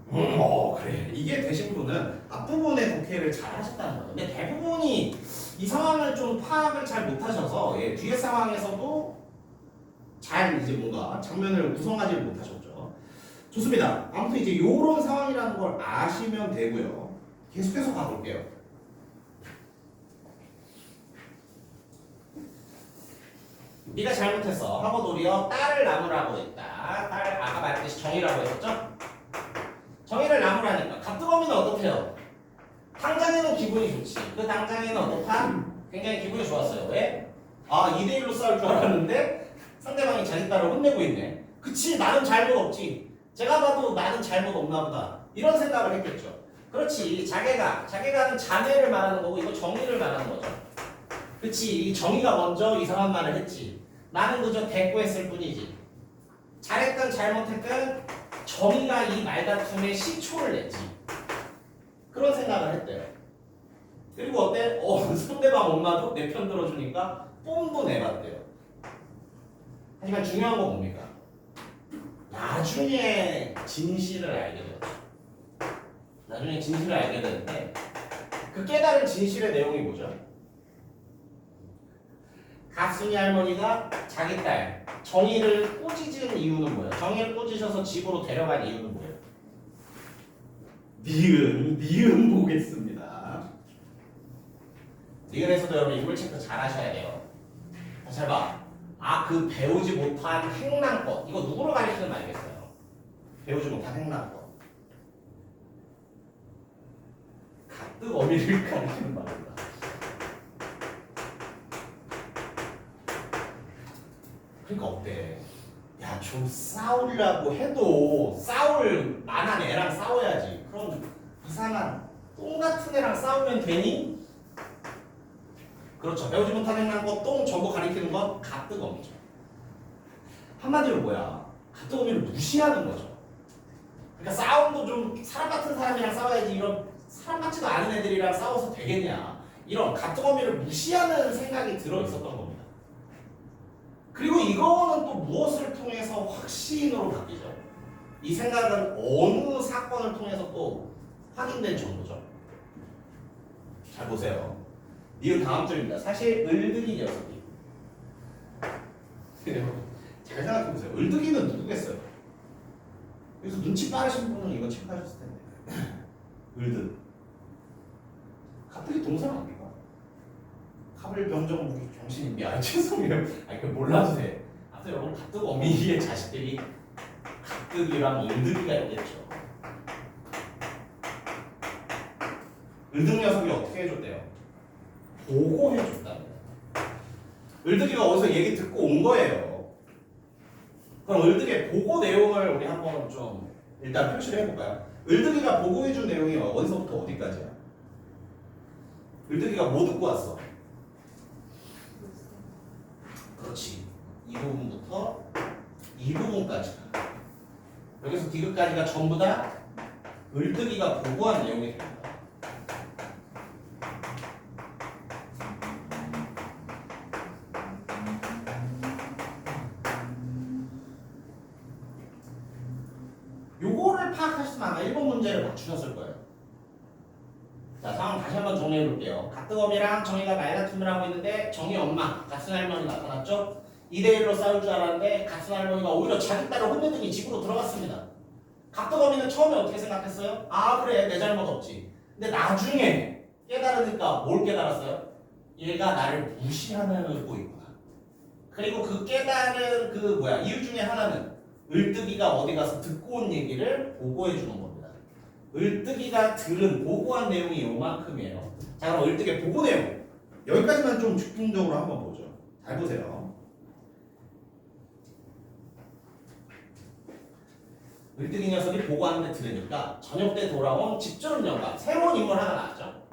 그래. 이게 되신 분은 앞부분의 독해를 잘 하셨다는 거예요. 근데 대부분이 이 상황을 좀 파악을 잘 못하셔서 뒤에 상황에서도 잘 이제 뭔가 장면을 구성하지 못하셨죠. 좋습니다. 아무튼 이제 이런 상황이라는 걸 아시면 되고요. 계속해서 가볼게요. 네가 잘못했어 하고 도리어 딸을 나무라고 했다. 딸 아까 말했듯이 정의라고 했었죠? 정의를 나무라니까 갑두검이는 어떻게요? 당장에는 기분이 좋지. 그 당장에는 어떻다? 굉장히 기분이 좋았어요. 왜? 2대1로 싸울 줄 알았는데 상대방이 자기 딸을 혼내고 있네. 그치, 나는 잘못 없지. 제가 봐도 나는 잘못 없나 보다. 이런 생각을 했겠죠. 그렇지, 자기가는 자매를 말하는 거고 이거 정의를 말하는 거죠. 그치, 이 정의가 먼저 이상한 말을 했지. 나는 그저 대꾸했을 뿐이지. 잘했든 잘못했든 정의가 이 말다툼에 시초를 냈지. 그런 생각을 했대요. 그리고 어때? 상대방 엄마도 내 편 들어주니까 뽐도 내봤대요. 하지만 중요한 건 뭡니까? 나중에 진실을 알게 되었죠. 나중에 진실을 알게 되는데 그 깨달은 진실의 내용이 뭐죠? 갑순이 할머니가 자기 딸 정의를 꼬지는 이유는 뭐예요? 정의를 꼬지셔서 집으로 데려간 이유는 뭐예요? 니은 보겠습니다. 니은에서도 여러분 인물 체크 잘 하셔야 돼요. 잘 봐. 그 배우지 못한 행랑법. 이거 누구로 가리키는 말이겠어요? 배우지 못한 행랑법. 가뜩 어미를 가리키는 말입니다. 그러니까 어때? 야, 좀 싸우려고 해도 싸울 만한 애랑 싸워야지. 그럼 이상한 똥 같은 애랑 싸우면 되니? 그렇죠. 배우지 못한 행랑법 똥 전부 가리키는 건 가뜩어미죠. 한마디로 뭐야? 가뜩어미를 무시하는 거죠. 그러니까 싸움도 좀 사람 같은 사람이랑 싸워야지 이런 사람 같지도 않은 애들이랑 싸워서 되겠냐. 이런 가뜩어미를 무시하는 생각이 들어 있었던 겁니다. 그리고 이거는 또 무엇을 통해서 확신으로 바뀌죠? 이 생각은 어느 사건을 통해서 또 확인된 정도죠? 잘 보세요. 니은 다음 줄입니다. 사실 을득이 녀석이. 잘 생각해보세요. 을득이는 누구겠어요? 여기서 눈치 빠르신 분은 이거 체크하셨을 텐데. 을득. 가뜩이 동사 아닙니까? 갑을 병정 무기 정신인비. 죄송해요. 그 몰라도 돼. 또 여러분 가뜩어미의 자식들이 가뜩이랑 을득이가 있겠죠. 을득 녀석이 어떻게 해줬대요? 보고해줬답니다. 을득이가 어디서 얘기 듣고 온 거예요. 그럼 을득의 보고 내용을 우리 한번 좀 일단 표시를 해볼까요? 을득이가 보고해준 내용이 어디서부터 어디까지야? 을득이가 뭐 듣고 왔어? 그렇지. 이 부분부터 이 부분까지. 여기서 디귿까지가 전부 다 을득이가 보고한 내용이 됩니다. 요거를 파악하시면 아마 1번 문제를 맞추셨을 거예요. 자, 상황 다시 한번 정리해 볼게요. 가뜩어미랑 정의가 말 같은 말 하고 있는데 정의 엄마, 같은 할머니 나타났죠? 2대1로 싸울 줄 알았는데 같은 할머니가 오히려 자기 딸을 혼내더니 집으로 들어갔습니다. 가뜩어미는 처음에 어떻게 생각했어요? 아 그래 내 잘못 없지. 근데 나중에 깨달으니까 뭘 깨달았어요? 얘가 나를 무시하고 있구나. 그리고 그 깨달은 이유 중에 하나는 을뜨기가 어디 가서 듣고 온 얘기를 보고해 주는 겁니다. 을뜨기가 들은 보고한 내용이 요만큼이에요. 자 그럼 을뜨기의 보고 내용 여기까지만 좀 집중적으로 한번 보죠. 잘 보세요. 을뜨기 녀석이 보고하는데 들으니까 저녁 때 돌아온 집주름 영감 새로운 인물 하나 나왔죠.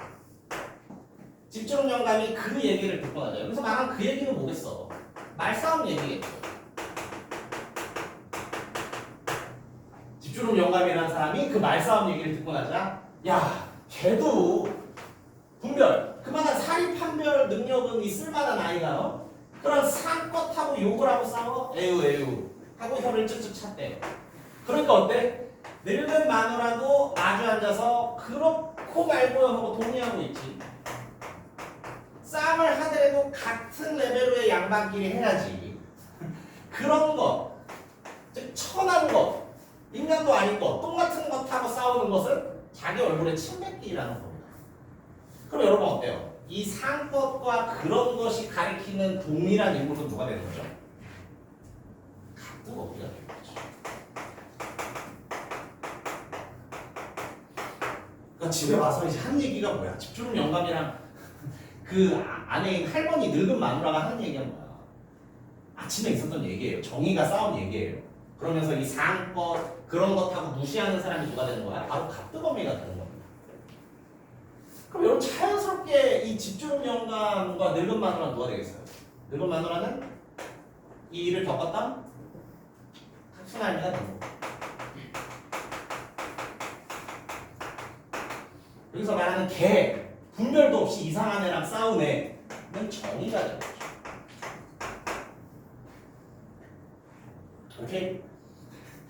집주름 영감이 그 얘기를 듣고 나죠. 여기서 말한 그 얘기는 뭐겠어? 말싸움 얘기겠죠. 집주름 영감이라는 사람이 그 말싸움 얘기를 듣고 나자 야 걔도 분별 그만한 사립판별 능력은 있을 만한 아이가 그런 상껏하고 욕을 하고 싸워 에휴 하고 혀를 ጭጭ 찼대. 그러니까 어때? 늙은 마누라도 마주 앉아서 그렇고 말고요 하고 동의하고 있지. 싸움을 하더라도 같은 레벨로의 양반끼리 해야지. 그런 것, 즉 천한 것, 인간도 아닌 것, 똑같은 것 하고 싸우는 것을 자기 얼굴에 침 뱉기라는 겁니다. 그럼 여러분 어때요? 이 상것과 그런 것이 가리키는 동일한 인물은 누가 되는 거죠? 가뜩어미가 되는 거죠. 그러니까 집에 와서 이제 한 얘기가 뭐야? 집주름 영감이랑 그 아내인 할머니 늙은 마누라가 하는 얘기가 뭐야? 아침에 있었던 얘기예요. 정의가 싸운 얘기예요. 그러면서 이 상것 그런 것하고 무시하는 사람이 누가 되는 거야? 바로 가뜩어미가 되는 겁니다. 그럼 여러분 자연스럽게 이 집주름 영감과 늙은 마누라 누가 되겠어요? 늙은 마누라는 이 일을 겪었던 학순할미가 되는 거예요. 여기서 말하는 개, 분별도 없이 이상한 애랑 싸운 애는 정의가 되는 거죠. 오케이?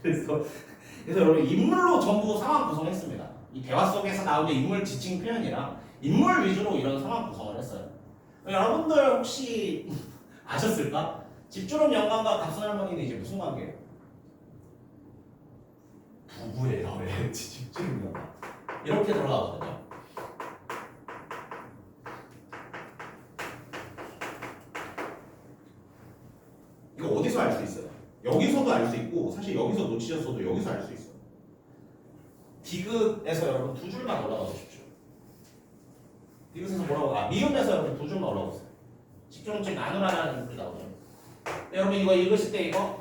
그래서 여러분 인물로 전부 상황 구성했습니다. 이 대화 속에서 나오는 인물 지칭 표현이랑 인물 위주로 이런 상황 구성을 했어요. 여러분들 혹시 아셨을까? 집주름 영감과 갑순할머니는 이제 무슨 관계예요? 부부예요. 왜 집주름 영감? 이렇게 돌아가거든요. 이거 어디서 알 수 있어요? 여기서도 알 수 있고 사실 여기서 놓치셨어도 여기서 알 수 있어요. 디귿에서 여러분 두 줄만 올라가 보십시오. 디귿에서 뭐라고? 미음에서 여러분 두 줄만 올라가 보세요. 집중증 나누라는 글이 나오죠. 여러분 이거 읽으실 때 이거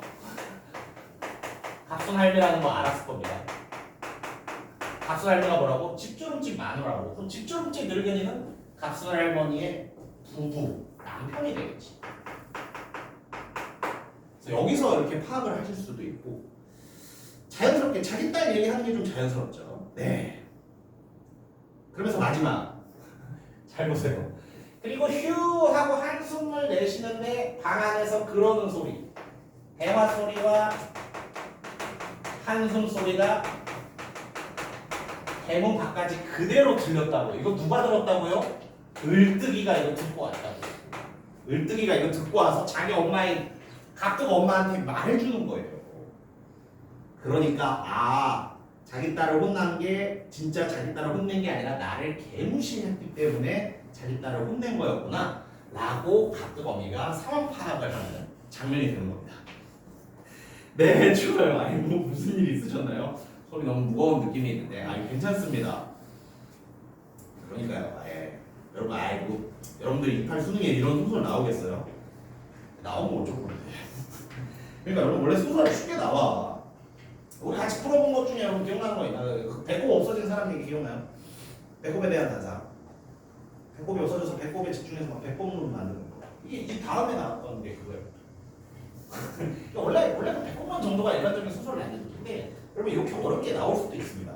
갑순할매라는 거 알았을 겁니다. 갑순할매가 뭐라고? 집주름집 마누라고. 그럼 집주름집 늙은이는 갑순할머니의 부부, 남편이 되겠지. 그래서 여기서 이렇게 파악을 하실 수도 있고 자연스럽게 자기 딸 얘기하는 게 좀 자연스럽죠. 네. 그러면서 마지막 잘 보세요. 그리고 휴 하고 한숨을 내쉬는데 방 안에서 그러는 소리, 대화 소리와 한숨 소리가 대문 밖까지 그대로 들렸다고. 이거 누가 들었다고요? 을뜨기가 이거 듣고 왔다고. 을뜨기가 이거 듣고 와서 자기 엄마인 가뜩 엄마한테 말해주는 거예요. 그러니까 자기 딸을 혼난 게 진짜 자기 딸을 혼낸 게 아니라 나를 개무시했기 때문에 자기 딸을 혼낸 거였구나 라고 가뜩어미가 상황 파악을 하는 장면이 되는 겁니다. 네, 좋아요. 아니 뭐 무슨 일 있으셨나요? 소리 너무 무거운 느낌이 있는데, 아니 괜찮습니다. 그러니까요. 여러분, 아이고 여러분들 28 수능에 이런 소설 나오겠어요? 나오면 어쩔 건데. 그러니까 여러분 원래 소설 쉽게 나와. 우리 같이 풀어본 것 중에 여러분 기억나는 거 있나요? 그 배꼽 없어진 사람 얘기 기억나요? 배꼽에 대한 단상. 배꼽이 없어져서 배꼽에 집중해서 막 배꼽눈 만드는 거. 이게 다음에 나왔던 게 그거예요. 원래 배꼽만 정도가 일반적인 소설을 아니는데 여러분 이렇게 어렵게 나올 수도 있습니다.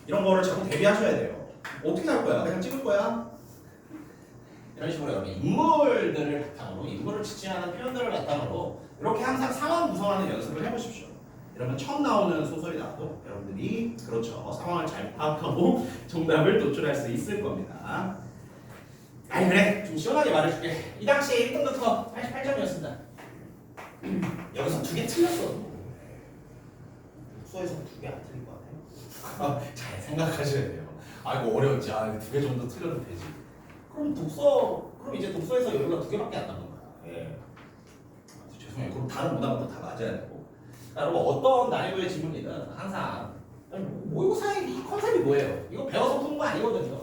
이런 거를 자꾸 대비하셔야 돼요. 어떻게 할 거야? 그냥 찍을 거야? 이런 식으로 여러분 인물들을 바탕으로 인물을 지칭하는 표현들을 바탕으로 이렇게 항상 상황 구성하는 연습을 해보십시오. 여러분 처음 나오는 소설이 나와도 여러분들이 그렇죠 상황을 잘 파악하고 정답을 도출할 수 있을 겁니다. 아니 그래 좀 시원하게 말해줄게. 이 당시에 1등부터 88점이었습니다. 여기서 2개 틀렸어. 수에서 2개 안 틀린 거 같아요. 잘 생각하셔야 돼요. 아이고 어려웠지. 2개 정도 틀려도 되지. 그럼 이제 독서에서 여기가 2개밖에 안 남는 거야. 예. 죄송해요. 그럼 다른 문항도 다 맞아야 되고. 여러분 어떤 난이도의 질문이든 항상 모의고사의 이 컨셉이 뭐예요? 이거 배워서 푸는 거 아니거든요.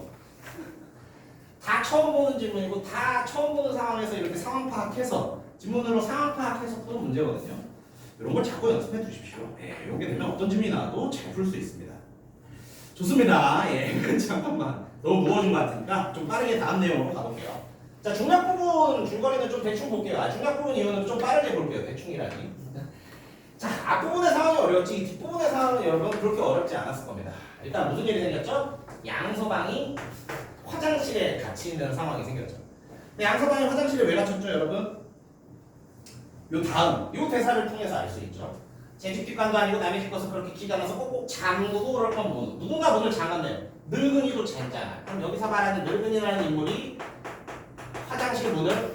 다 처음 보는 질문이고 다 처음 보는 상황에서 이렇게 상황 파악해서 질문으로 상황 파악해서 푸는 문제거든요. 이런 걸 자꾸 연습해 두십시오. 예, 이게 되면 어떤 질문이 나와도 잘 풀 수 있습니다. 좋습니다. 예, 잠깐만 너무 무거워진 것 같으니까 좀 빠르게 다음 내용으로 가볼게요. 자, 중략 부분 줄거리는 좀 대충 볼게요. 중략 부분 이유는 좀 빠르게 볼게요. 대충이라니. 자, 앞부분의 상황이 어려웠지 뒷부분의 상황은 여러분 그렇게 어렵지 않았을 겁니다. 일단 무슨 일이 생겼죠? 양서방이 화장실에 갇혀 있는 상황이 생겼죠. 근데 양서방이 화장실에 왜 갇혔죠, 여러분? 요 다음, 요 대사를 통해서 알 수 있죠. 제 집 뒷관도 아니고 남의 집 것을 그렇게 기다려서 꼭꼭 잠그고 그럴 건 뭐, 누군가 문을 잠갔네요. 늙은이도 잠잖아. 그럼 여기서 말하는 늙은이라는 인물이 화장실 문을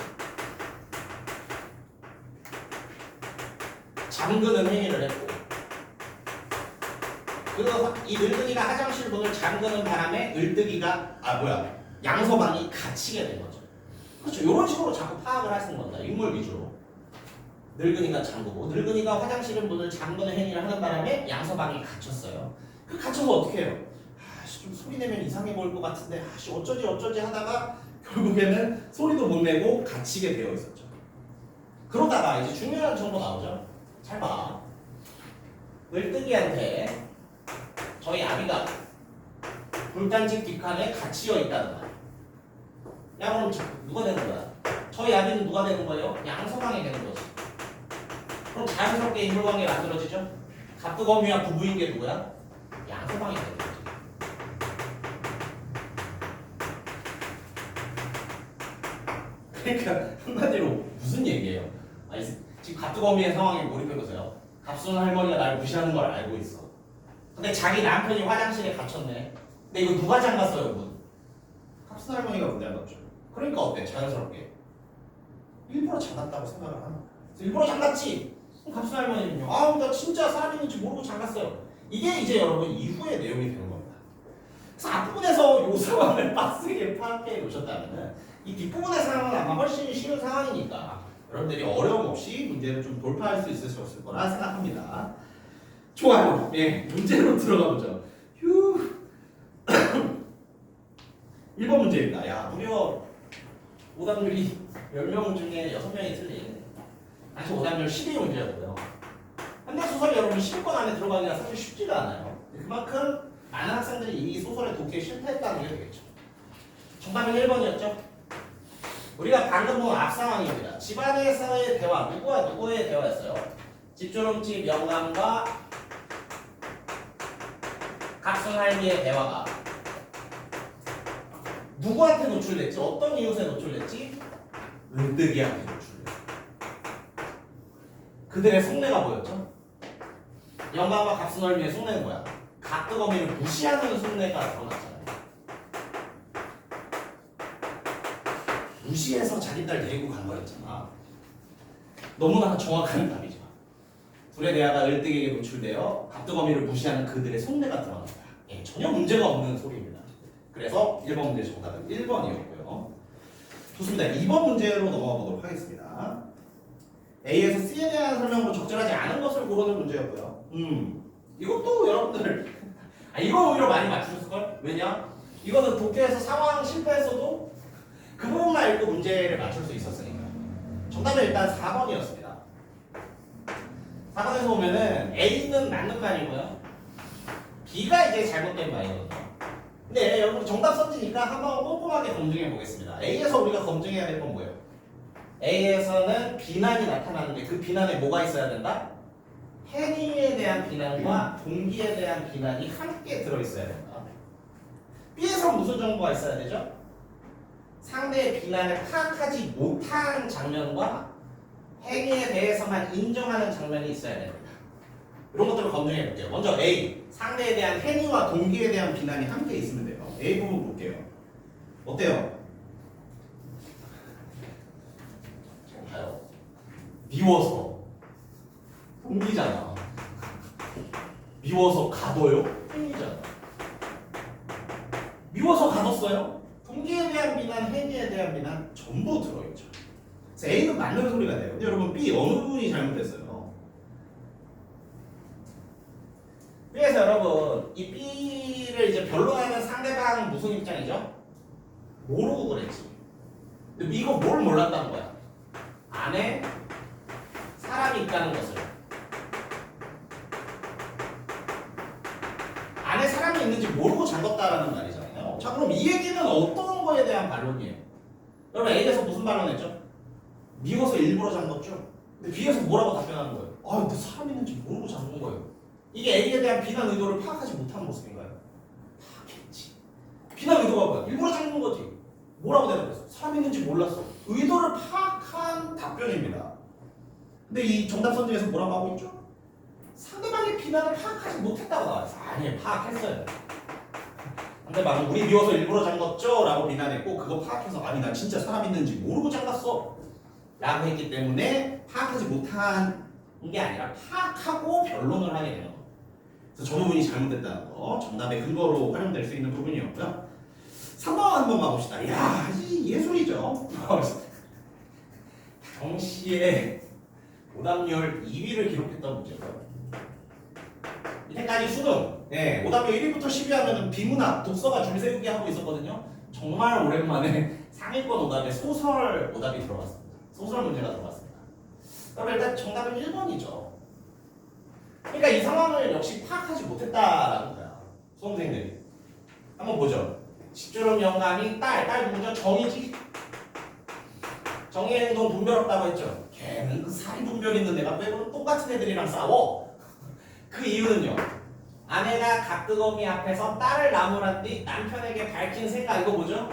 잠그는 행위를 했고, 이 늙은이가 화장실 문을 잠그는 바람에 을뜨기가 양서방이 갇히게 된 거죠. 그렇죠. 이런 식으로 자꾸 파악을 하시는 겁니다. 인물 위주로. 늙은이가 잠그고 늙은이가 화장실 문을 잠그는 행위를 하는 바람에 양서방이 갇혔어요. 그 갇혀서 어떻게 해요? 좀 소리 내면 이상해 보일 것 같은데 어쩌지 하다가 결국에는 소리도 못 내고 갇히게 되어 있었죠. 그러다가 이제 중요한 정보 나오죠. 잘 봐. 을뜨기한테 저희 아비가 불단집 뒷칸에 갇혀 있다는 거야. 야 그럼 누가 되는 거야? 저희 아비는 누가 되는 거예요? 양서방이 되는 거지. 그럼 자연스럽게 인물관계 만들어지죠? 갑두검이와 부부인 게 누구야? 양서방이 되는 거지. 그러니까 한마디로 무슨 얘기예요? 지금 갑두검이의 상황에 몰입해보세요. 갑순 할머니가 날 무시하는 걸 알고 있어. 근데 자기 남편이 화장실에 갇혔네. 근데 이거 누가 잠갔어요, 문? 갑순 할머니가 문 잠갔죠. 그러니까 어때? 자연스럽게 일부러 잠갔다고 생각을 하는 거야. 일부러 잠갔지? 갑순 할머니는요. 나 진짜 사람 있는지 모르고 잠갔어요. 이게 이제 여러분 이후의 내용이 되는 겁니다. 그래서 앞부분에서 이 상황을 빡세게 파악해 놓으셨다면 이 뒷부분의 상황은 아마 훨씬 쉬운 상황이니까 여러분들이 어려움 없이 문제를 좀 돌파할 수 있으셨을 거라 생각합니다. 좋아요. 예, 문제로 들어가 보죠. 휴. 1번 문제입니다. 야, 무려 오답률이 10명 중에 6명이 틀린 사실 오답률 12 문제였고요. 현대소설이 여러분 10권 안에 들어가기가 사실 쉽지가 않아요. 그만큼 많은 학생들이 이미 소설에 독해에 실패했다는 게 되겠죠. 정답은 1번이었죠. 우리가 방금 본 앞 상황입니다. 집안에서의 대화, 누구와 누구의 대화였어요? 집주름집 영감과 갑순할미의 대화가 누구한테 노출됐지? 어떤 이웃에 노출됐지? 을뜨기한테 노출됐어. 그들의 속내가 보였죠? 영감과 갑순할미의 속내는 뭐야? 갑두검이를 무시하는 속내가 드러났잖아요. 무시해서 자기 딸 데리고 간 거였잖아. 너무나 정확한 답이죠. 둘의 대화가 을뜨기에게 노출되어 갑두검이를 무시하는 그들의 속내가 드러났다. 예, 전혀 문제가 없는 소리입니다. 그래서 1번 문제 정답은 1번이었고요. 좋습니다. 2번 문제로 넘어가 보도록 하겠습니다. A에서 C에 대한 설명으로 적절하지 않은 것을 고르는 문제였고요. 이것도 여러분들 이거 오히려 많이 맞추셨을걸? 왜냐? 이거는 독해에서 상황 실패했어도 그 부분만 읽고 문제를 맞출 수 있었으니까. 정답은 일단 4번이었습니다. 4번에서 보면은 A는 맞는 말이고요. B가 이제 잘못된 말이거든요. 근데 여러분 정답 선지니까 한번 꼼꼼하게 검증해 보겠습니다. A에서 우리가 검증해야 될 건 뭐예요? A에서는 비난이 나타나는데 그 비난에 뭐가 있어야 된다? 행위에 대한 비난과 동기에 대한 비난이 함께 들어있어야 된다. B에서 무슨 정보가 있어야 되죠? 상대의 비난을 파악하지 못한 장면과 행위에 대해서만 인정하는 장면이 있어야 됩니다. 이런 것들을 검증해 볼게요. 먼저 A, 상대에 대한 행위와 동기에 대한 비난이 함께 있으면 돼요. A 부분 볼게요. 어때요? 잘 봐요. 미워서 동기잖아. 미워서 가둬요? 행위잖아. 미워서 가뒀어요? 동기에 대한 비난, 행위에 대한 비난 전부 들어있죠. 그래서 A는 맞는 소리가 돼요. 근데 여러분 B 어느 부분이 잘못됐어요? 그래서 여러분 이 B를 이제 변론하는 상대방은 무슨 입장이죠? 모르고 그랬지. 근데 이거 뭘 몰랐다는 거야? 안에 사람이 있다는 것을. 안에 사람이 있는지 모르고 잠궜다라는 말이잖아요. 자, 그럼 이 얘기는 어떤 거에 대한 반론이에요? 여러분 A에서 무슨 반론했죠? 미워서 일부러 잠궜죠? 근데 B에서 뭐라고 답변하는 거예요? 근데 사람 있는지 모르고 잠근 거예요. 이게 A에 대한 비난 의도를 파악하지 못한 모습인가요? 파악했지. 비난 의도가 뭐야? 일부러 잠근 거지. 뭐라고 대답했어? 사람 있는지 몰랐어. 의도를 파악한 답변입니다. 근데 이 정답 선정에서 뭐라고 하고 있죠? 상대방의 비난을 파악하지 못했다고 나왔어. 아니, 파악했어요. 상대방은 우리 미워서 일부러 잠궜죠? 라고 비난했고 그거 파악해서 아니 나 진짜 사람 있는지 모르고 잠갔어 라고 했기 때문에 파악하지 못한 게 아니라 파악하고 변론을 하게 되는 거예요. 그래서 저 부분이 잘못됐다는 거 정답의 근거로 활용될 수 있는 부분이었고요. 3번 한번 가봅시다. 이야, 이 예술이죠. 정시에 오답률 2위를 기록했던 문제고요. 이때까지 수능, 오답률 1위부터 10위 하면 비문학, 독서가 줄 세우기 하고 있었거든요. 정말 오랜만에 상위권 오답에 소설 오답이 들어갔습니다. 소설 문제가 들어갔습니다. 그럼 일단 정답은 1번이죠. 그러니까 이 상황을 역시 파악하지 못했다라는 거야. 수험생들이. 한번 보죠. 집주름 영감이 딸 누구죠? 정이지? 정의 행동 분별 없다고 했죠. 걔는 그 사리 분별 있는 애가 빼고는 똑같은 애들이랑 싸워. 그 이유는요. 아내가 각그거미 앞에서 딸을 나무란 뒤 남편에게 밝힌 생각 이거 뭐죠?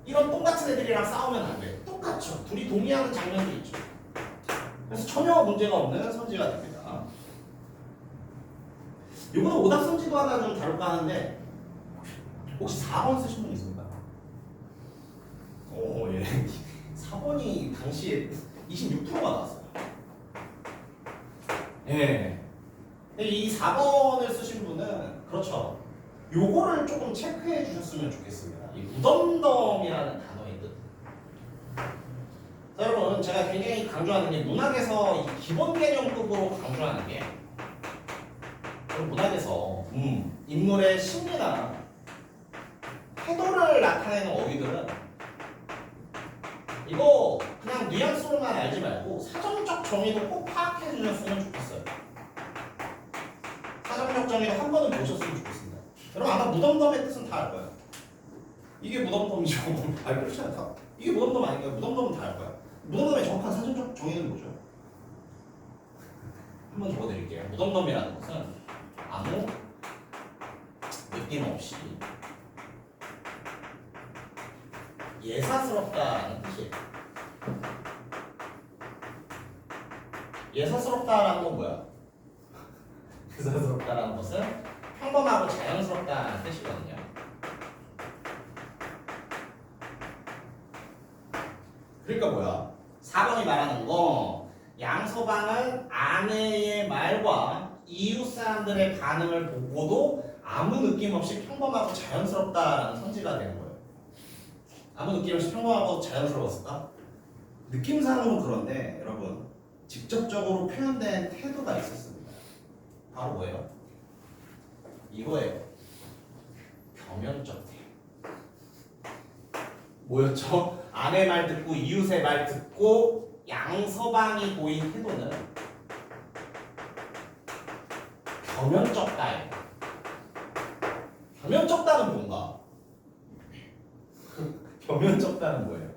이런 똑같은 애들이랑 싸우면 안 돼. 똑같죠. 둘이 동의하는 장면도 있죠. 그래서 전혀 문제가 없는 선지가 됩니다. 이거는 오답 선지도 하나 좀 다룰까 하는데 혹시 4번 쓰신 분 있습니까? 오, 예. 4번이 당시에 26%가 나왔어요. 예. 근데 이 4번을 쓰신 분은 그렇죠. 요거를 조금 체크해 주셨으면 좋겠습니다. 이 무덤덤이라는 단어의 뜻. 자, 여러분 제가 굉장히 강조하는 게 문학에서 이 기본 개념급으로 강조하는 게 문학에서 인물의 심리나 태도를 나타내는 어휘들은 이거 그냥 뉘앙스로만 알지 말고 사전적 정의도 꼭 파악해 주셨으면 좋겠어요. 사전적 정의도 한 번은 보셨으면 좋겠습니다. 여러분 아까 무덤덤의 뜻은 다 알 거예요. 이게 무덤덤이죠. 아니 그렇지 않다. 이게 무덤덤 아닌가요? 무덤덤은 다 알 거야. 무덤덤의 정확한 사전적 정의는 뭐죠? 한번 적어드릴게요. 무덤덤이라는 것은 아무 느낌 없이 예사스럽다라는 뜻이에요. 예사스럽다라는 건 뭐야? 예사스럽다라는 것은 평범하고 자연스럽다는 뜻이거든요. 그러니까 뭐야? 4번이 말하는 거 양서방은 아내의 말과 이웃 사람들의 반응을 보고도 아무 느낌 없이 평범하고 자연스럽다라는 선지가 되는 거예요. 아무 느낌 없이 평범하고 자연스러웠을까? 느낌상으로는 그런데 여러분 직접적으로 표현된 태도가 있었습니다. 바로 뭐예요? 이거예요. 겸연쩍게. 뭐였죠? 아내 말 듣고 이웃의 말 듣고 양서방이 보인 태도는 겸연쩍다예요. 겸연쩍다는 뭔가? 겸연쩍다는 뭐예요?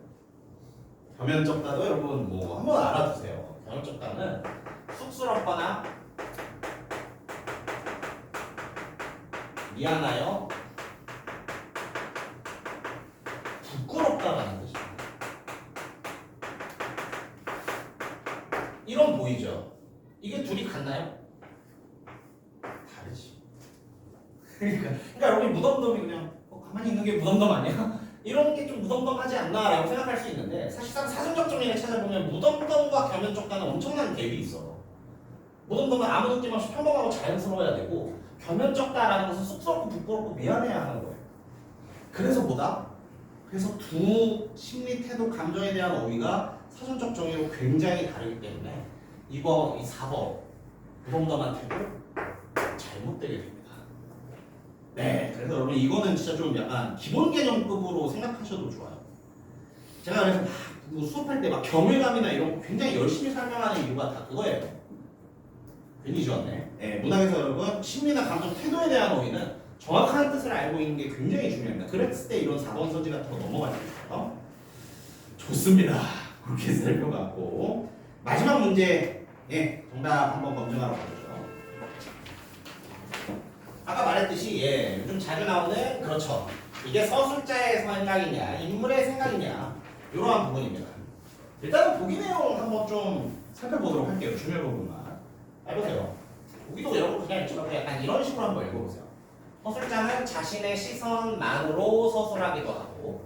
겸연쩍다도 여러분 뭐 한번 알아두세요. 겸연쩍다는 쑥스럽거나 미안하여 부끄럽다라는 뜻입니다. 이런 보이죠? 이게 둘이 같나요? 다르지. 그러니까 여러분이 무덤덤이 그냥 가만히 있는 게 무덤덤 아니야? 이런 게 좀 무덤덤하지 않나라고 생각할 수 있는데 사실상 사전적 정의를 찾아보면 무덤덤과 겸연쩍다는 엄청난 갭이 있어. 무덤덤은 아무 느낌 없이 평범하고 자연스러워야 되고 겸연쩍다라는 것은 쑥스럽고 부끄럽고 미안해야 하는 거예요. 그래서 뭐다? 그래서 두 심리, 태도, 감정에 대한 어휘가 사전적 정의로 굉장히 다르기 때문에 이 4번 무덤덤한 태도 잘못되게 됩니다. 네, 그래서 여러분 이거는 진짜 좀 약간 기본 개념급으로 생각하셔도 좋아요. 제가 그래서 막 수업할 때 막 경외감이나 이런 거 굉장히 열심히 설명하는 이유가 다 그거예요. 괜히 지웠네. 네, 문학에서 여러분 심리나 감정, 태도에 대한 어휘는 정확한 뜻을 알고 있는 게 굉장히 중요합니다. 그랬을 때 이런 4번 서지 같은 거 넘어갈 수 있어요. 좋습니다. 그렇게 살펴봤고 마지막 문제 정답 한번 검증하러 가보죠. 아까 말했듯이 요즘 자주 나오는 그렇죠. 이게 서술자의 생각이냐 인물의 생각이냐 이러한 부분입니다. 일단은 보기 내용 한번 좀 살펴보도록 할게요. 중요 부분만 해보세요. 보기도 여러분 그냥 읽지만 약간 이런 식으로 한번 읽어보세요. 서술자는 자신의 시선만으로 서술하기도 하고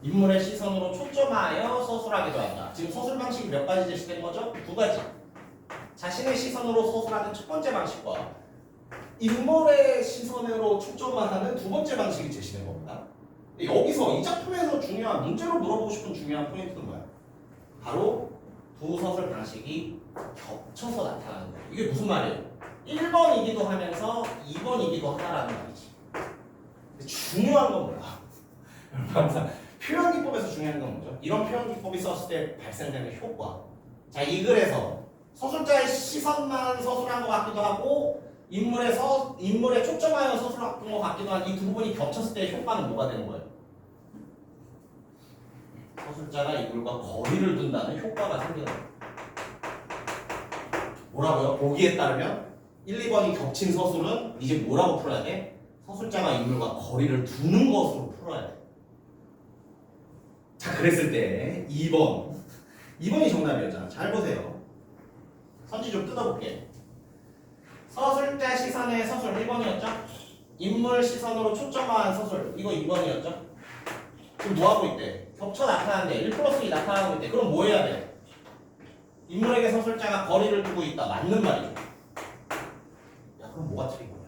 인물의 시선으로 초점하여 서술하기도 한다. 지금 서술 방식이 몇 가지 제시된 거죠? 2가지. 자신의 시선으로 서술하는 첫 번째 방식과 인물의 시선으로 초점하는 두 번째 방식이 제시된 겁니다. 여기서 이 작품에서 중요한 문제로 물어보고 싶은 중요한 포인트는 뭐야? 바로 두 서술 방식이 겹쳐서 나타나는 거예요. 이게 무슨 말이에요? 1번이기도 하면서 2번이기도 하다라는 말이지. 중요한 건 뭐야? 항상 표현 기법에서 중요한 건 뭐죠? 이런 표현 기법이 썼을 때 발생되는 효과. 자, 이 글에서 서술자의 시선만 서술한 것 같기도 하고 인물에 초점하여 서술한 것 같기도 한 이 두 부분이 겹쳤을 때 효과는 뭐가 되는 거예요? 서술자가 인물과 거리를 둔다는 효과가 생기는 거예요. 뭐라고요? 보기에 따르면 1, 2번이 겹친 서술은 이제 뭐라고 풀어야 돼? 서술자가 인물과 거리를 두는 것으로 풀어야 돼. 자, 그랬을 때 2번이 정답이었잖아. 잘 보세요. 선지 좀 뜯어볼게. 서술자 시선의 서술 1번이었죠? 인물 시선으로 초점화한 서술 이거 2번이었죠? 지금 뭐하고 있대? 겹쳐 나타나는데 1 플러스 2 나타나고 있대. 그럼 뭐 해야 돼? 인물에게 서술자가 거리를 두고 있다. 맞는 말이죠. 야, 그럼 뭐가 틀린 거야?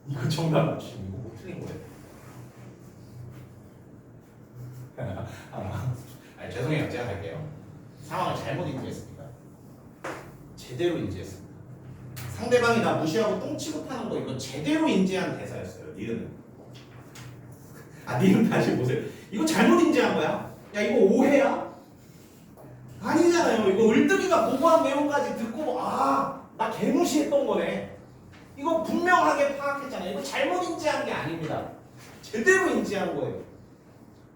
이거 정답 맞추시 이거 뭐 틀린 거예요? 아니, 죄송해요. 제가 갈게요. 상황을 잘못 인지했습니다. 제대로 인지했습니다. 상대방이 나 무시하고 똥 취급하는 거 이거 제대로 인지한 대사였어요. 니은. 니은 다시 보세요. 이거 잘못 인지한 거야? 야, 이거 오해야? 아니잖아요. 이거 을뜨기가 보고한 내용까지 듣고 나 개무시했던 거네. 이거 분명하게 파악했잖아요. 이거 잘못 인지한 게 아닙니다. 제대로 인지한 거예요.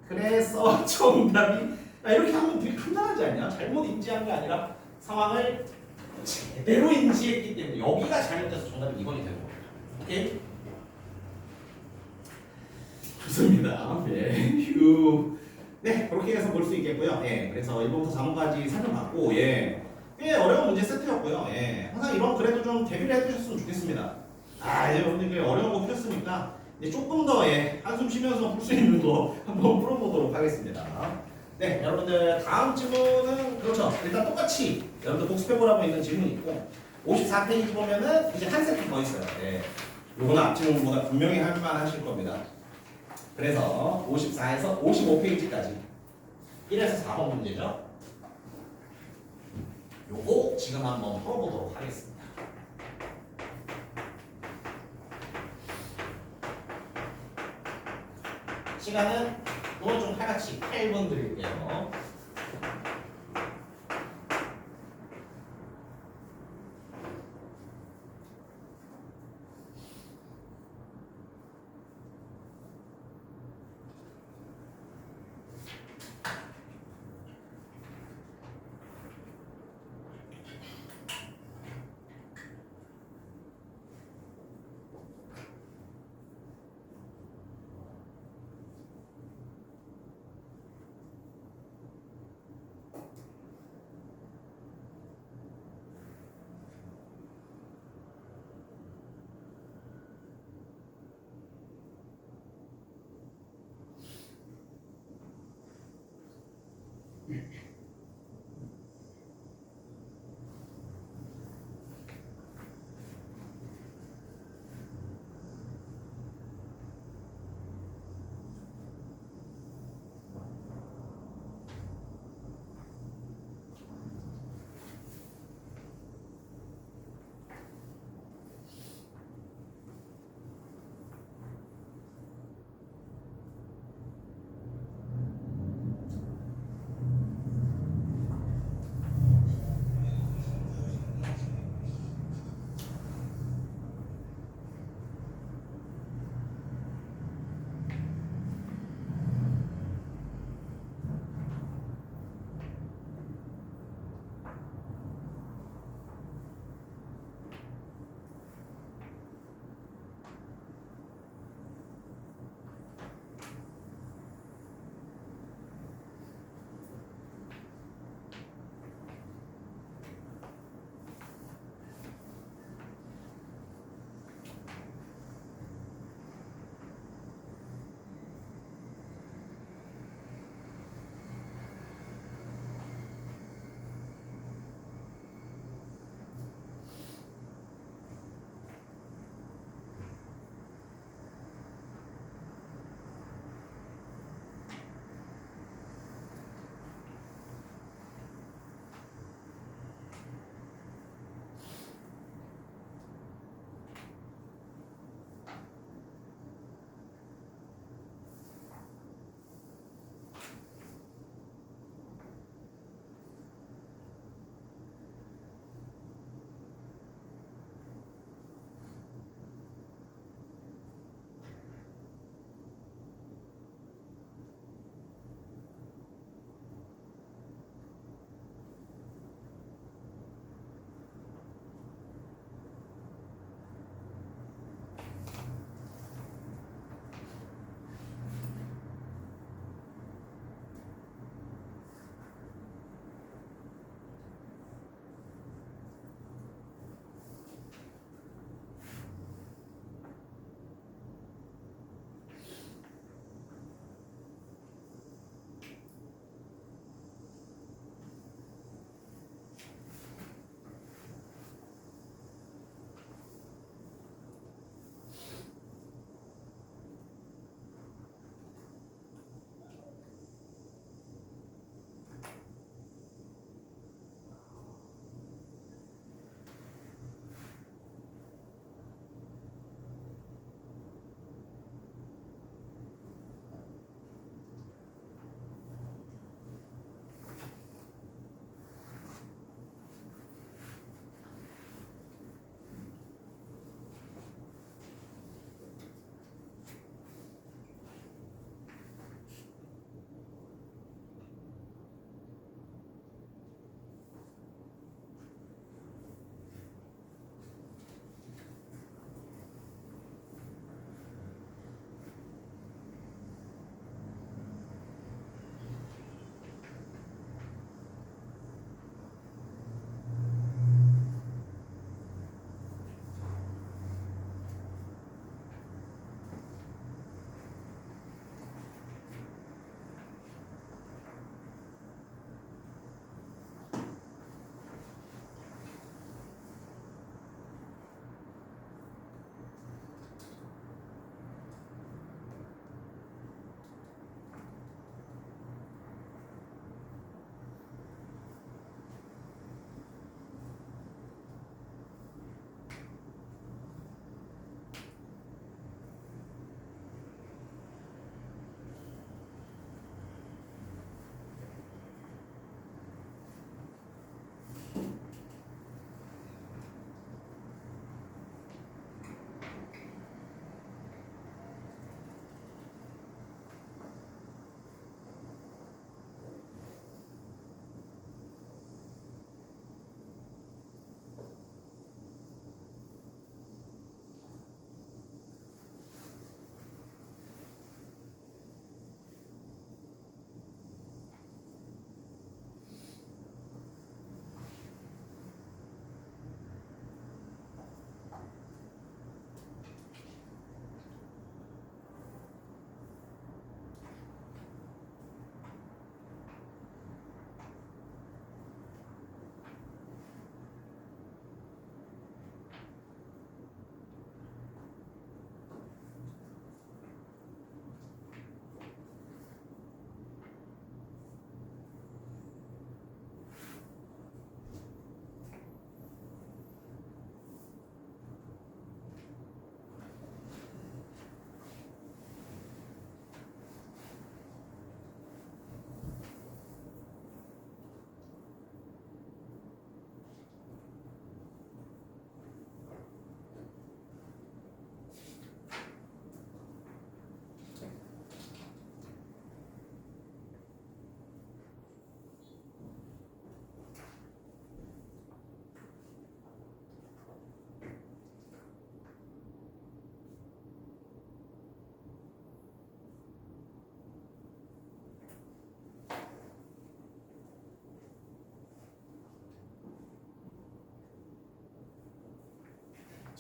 그래서 정답이 이렇게 하면 되게 간단하지 않냐? 잘못 인지한 게 아니라 상황을 제대로 인지했기 때문에 여기가 잘못돼서 정답이 2번이 되는 겁니다. 오케이? 좋습니다. 네, 그렇게 해서 볼 수 있겠고요. 그래서 1번부터 4번까지 살펴봤고, 꽤 어려운 문제 세트였고요. 항상 이런 그래도 좀 대비를 해주셨으면 좋겠습니다. 여러분들 어려운 거 풀었으니까 이제 조금 더 한숨 쉬면서 풀 수 있는 거 한번 풀어보도록 하겠습니다. 네, 여러분들 다음 질문은 그렇죠. 일단 똑같이 여러분들 복습해보라고 있는 질문이 있고 54페이지 보면은 이제 한 세트 더 있어요. 요거는 앞 질문보다 분명히 할만 하실 겁니다. 그래서 54에서 55페이지까지 1에서 4번 문제죠. 요거 지금 한번 풀어보도록 하겠습니다. 시간은 또 좀 칼같이 8분 드릴게요.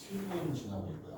7분 지나고 있고요.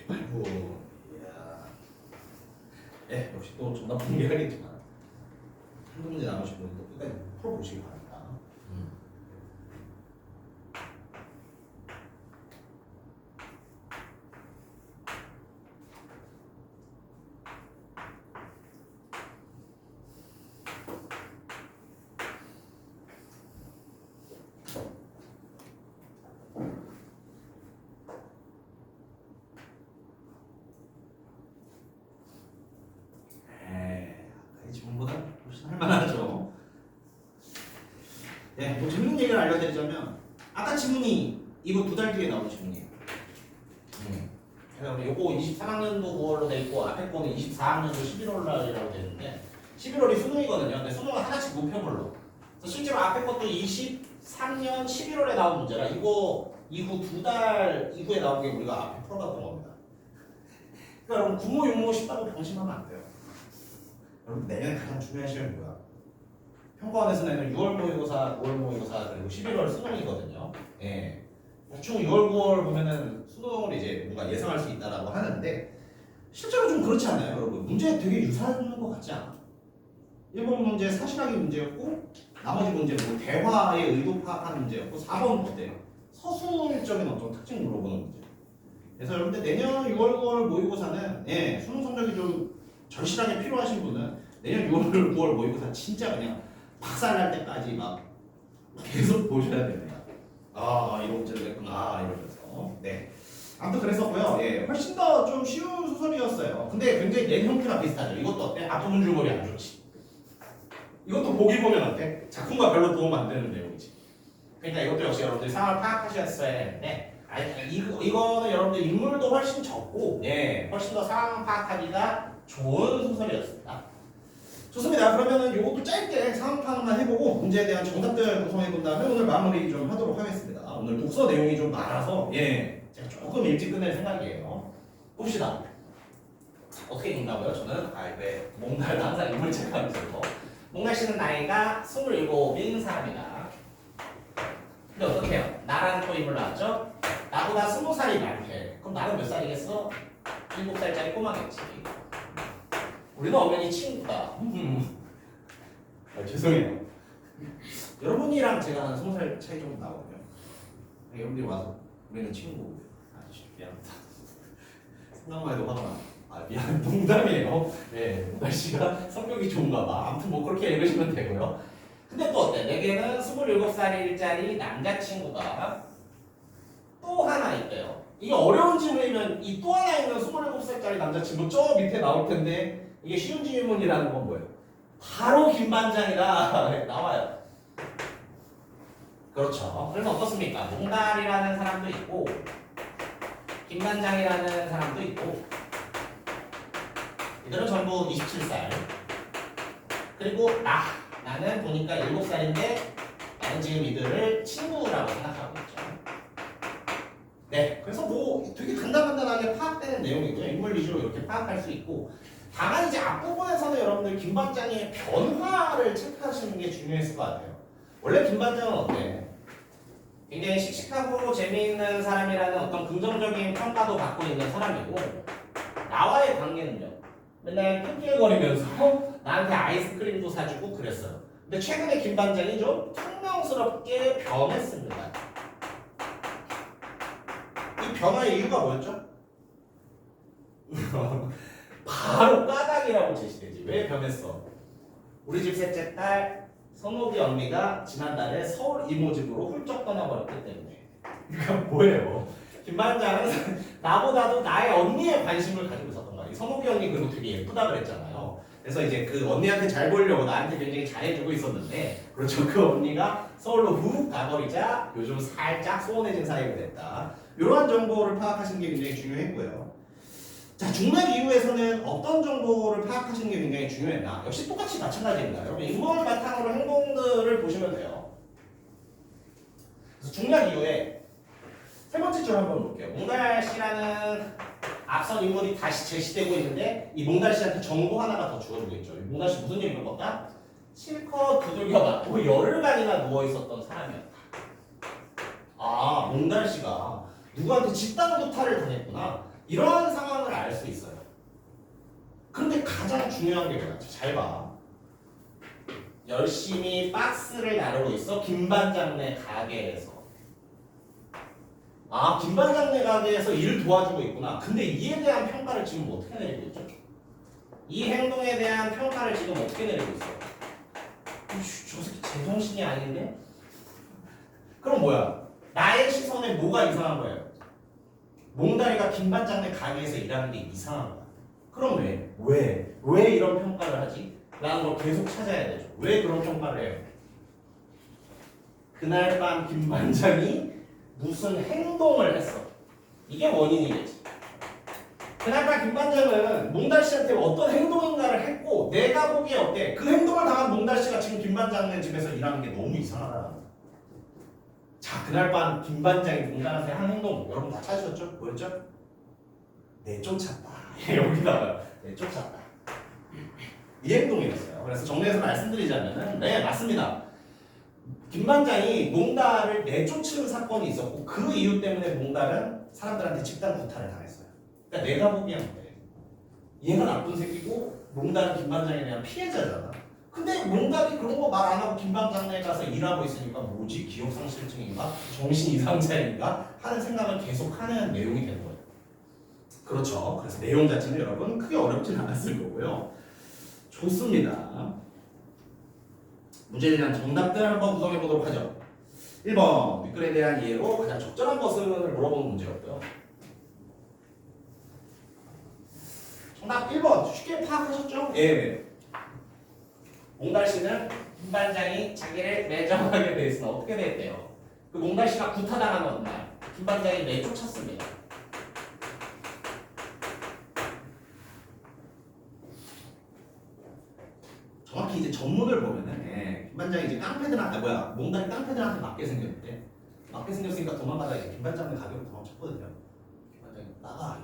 아이고, 이야. 예, 역시 또 정답 공개하겠지만 한두 문제 남으신 분도 끝까지 풀어보시기 바랍니다. 이 지문보다 훨씬 할만하죠. 네, 뭐 재밌는 얘기를 알려드리자면 아까 지문이 이거 2달 뒤에 나온 지문이에요. 그래서 요거 23학년도 9월로 돼 있고 앞에 거는 24학년도 11월 날이라고 되는데 11월이 수능이거든요. 근데 수능은 하나씩 무표물로. 그래서 실제로 앞에 것도 23년 11월에 나온 문제라 이거 이후 2달 이후에 나온 게 우리가 앞에 풀어봤던 겁니다. 그러니까 여러분 구모 육모 쉽다고 방심하면 안 돼요. 여러분 내년에 가장 중요한 시간이 뭐야? 평가원에서 내는 6월 모의고사, 9월 모의고사 그리고 11월 수능이거든요. 예. 대충 6월, 9월 보면은 수능을 이제 뭔가 예상할 수 있다라고 하는데 실제로 좀 그렇지 않아요, 여러분? 문제 되게 유사한 것 같지 않아? 1번 문제 사실하기 문제였고 나머지 문제는 뭐 대화의 의도 파악하는 문제였고 4번 어때요? 서술적인 어떤 특징 물어보는 문제. 그래서 여러분들 내년 6월, 9월 모의고사는 예, 수능 성적이 좀 절실하게 필요하신 분은 내년 6월, 9월 모의고사 진짜 그냥 박살날 때까지 막 계속 보셔야 됩니다. 아, 이런 문제도 됐구나 이러면서. 네. 아무튼 그랬었고요. 예, 훨씬 더 좀 쉬운 소설이었어요. 근데 굉장히 내 형태랑 비슷하죠. 이것도 어때? 앞부분 줄거리 안 좋지. 이것도 보기 보면 어때? 작품과 별로 도움 안 되는 내용이지. 그러니까 이것도 역시 여러분들이 상황을 파악하셨어야 되는데 이거는 여러분들 인물도 훨씬 적고 예, 훨씬 더 상황 파악하기가 좋은 소설이었습니다. 좋습니다. 그러면은 이것도 짧게 상황 파악만 해보고 문제에 대한 정답들 구성해본 다음에 오늘 마무리 좀 하도록 하겠습니다. 오늘 독서 내용이 좀 많아서 예, 제가 조금 일찍 끝낼 생각이에요. 봅시다. 어떻게 읽는다고요? 저는 왜 몽달도 항상 인물 체크하면서 몽달 씨는 나이가 27인 사람이다. 근데 어떻게 해요? 나라는 또 인물 나왔죠? 나보다 20살이 많대. 그럼 나는 몇 살이겠어? 7살짜리 꼬마겠지. 우리는 엄연히 친구다. 죄송해요. 여러분이랑 제가 한 20살 차이 정도 나거든요. 여러분들이 와서 우리는 친구. 아저씨 미안하다. 생각만 해도 화가 나. 아 미안, 농담이에요. 네, 날씨가 성격이 좋은가 봐. 아무튼 뭐 그렇게 읽으시면 되고요. 근데 또 어때? 내게는 27살짜리 남자친구가 또 하나 있대요. 이게 어려운 질문이면 이 또 하나 있는 27살짜리 남자친구 저 밑에 나올 텐데 이게 쉬운 질문이라는 건 뭐예요? 바로 김반장이라 나와요. 그렇죠. 그래서 어떻습니까? 몽달이라는 사람도 있고 김반장이라는 사람도 있고 이들은 전부 27살. 그리고 나는 보니까 7살인데 나는 지금 이들을 친구라고 생각하고 있죠. 네, 그래서 뭐 되게 간단하게 파악되는 내용이고요. 인물 위주로 이렇게 파악할 수 있고 다만 이제 앞부분에서는 여러분들 김반장의 변화를 체크하시는 게 중요했을 것 같아요. 원래 김반장은 어때? 굉장히 씩씩하고 재미있는 사람이라는 어떤 긍정적인 평가도 받고 있는 사람이고 나와의 관계는요. 맨날 낄낄거리면서 나한테 아이스크림도 사주고 그랬어요. 근데 최근에 김반장이 좀 퉁명스럽게 변했습니다. 이 변화의 이유가 뭐였죠? 바로 까닭이 실상이라고 제시되지. 왜 변했어? 우리 집 셋째 딸 선옥이 언니가 지난달에 서울 이모집으로 훌쩍 떠나버렸기 때문에. 그러니까 뭐예요? 김 반장은 나보다도 나의 언니에 관심을 가지고 있었던 거야. 이 선옥이 언니 그리고 되게 예쁘다 그랬잖아요. 그래서 이제 그 언니한테 잘 보이려고 나한테 굉장히 잘해주고 있었는데, 그렇죠. 그 언니가 서울로 훅 가버리자 요즘 살짝 소원해진 사이가 됐다. 이러한 정보를 파악하시는 게 굉장히 중요했고요. 자, 중맥 이후에서는 어떤 정보를 파악하시는 게 굉장히 중요했나? 역시 똑같이 마찬가지입니다. 여러분 인물 바탕으로 행동들을 보시면 돼요. 그래서 중맥 이후에 세 번째 줄 한번 볼게요. 몽달 씨라는 앞선 인물이 다시 제시되고 있는데 이 몽달 씨한테 정보 하나가 더 주어지고 있죠. 몽달 씨 무슨 일을 겪었다? 실컷 두들겨 맞고 열흘간이나 누워 있었던 사람이었다. 아, 몽달 씨가 누구한테 집단 구타를 당했구나. 이러한 상황을 알 수 있어요. 그런데 가장 중요한 게 뭐야? 잘 봐. 열심히 박스를 나르고 있어. 김반장네 가게에서. 아, 김반장네 가게에서 일을 도와주고 있구나. 근데 이에 대한 평가를 지금 어떻게 내리고 있죠? 이 행동에 대한 평가를 지금 어떻게 내리고 있어요? 저 새끼 제정신이 아닌데? 그럼 뭐야? 나의 시선에 뭐가 이상한 거예요? 몽달이가 김반장네 가게에서 일하는 게 이상한 거야. 그럼 왜 이런 평가를 하지? 라는 걸 계속 찾아야 되죠. 왜 그런 평가를 해요? 그날 밤 김반장이 무슨 행동을 했어. 이게 원인이겠지. 그날 밤 김반장은 몽달씨한테 어떤 행동인가를 했고 내가 보기에 어때? 그 행동을 당한 몽달씨가 지금 김반장네 집에서 일하는 게 너무 이상하다. 자, 그날 밤 김반장이 몽달한테 한 행동 여러분 다 찾으셨죠? 뭐였죠? 내쫓았다. 여기다가 내쫓았다. 이 행동이었어요. 그래서 정리해서 말씀드리자면은 네, 맞습니다. 김반장이 몽달을 내쫓은 사건이 있었고 그 이유 때문에 몽달은 사람들한테 집단 구타를 당했어요. 그러니까 내가 보기엔 어때? 얘가 나쁜 새끼고 몽달은 김반장에 대한 피해자잖아. 근데 몽달이 그런 거 말 안 하고 김반장네 가서 일하고 있으니까 뭐지? 기억상실증인가? 정신 이상자인가? 하는 생각을 계속하는 내용이 되는 거예요. 그렇죠. 그래서 내용 자체는 여러분 크게 어렵진 않았을 거고요. 좋습니다. 문제에 대한 정답들 한번 구성해 보도록 하죠. 1번 윗글에 대한 이해로 가장 적절한 것을 물어보는 문제였고요. 정답 1번 쉽게 파악하셨죠? 예. 몽달씨는 김반장이 자기를 매정하게 대해서는 어떻게 됐대요? 그 몽달씨가 구타당한 어느 날 김반장이 내쫓았습니다. 정확히 이제 전문을 보면은 김반장이 이제 몽달이 깡패들한테 맞게 생겼는데 맞게 생겼으니까 도망가다가 김반장의 가게로 도망쳤거든요. 김반장이 나가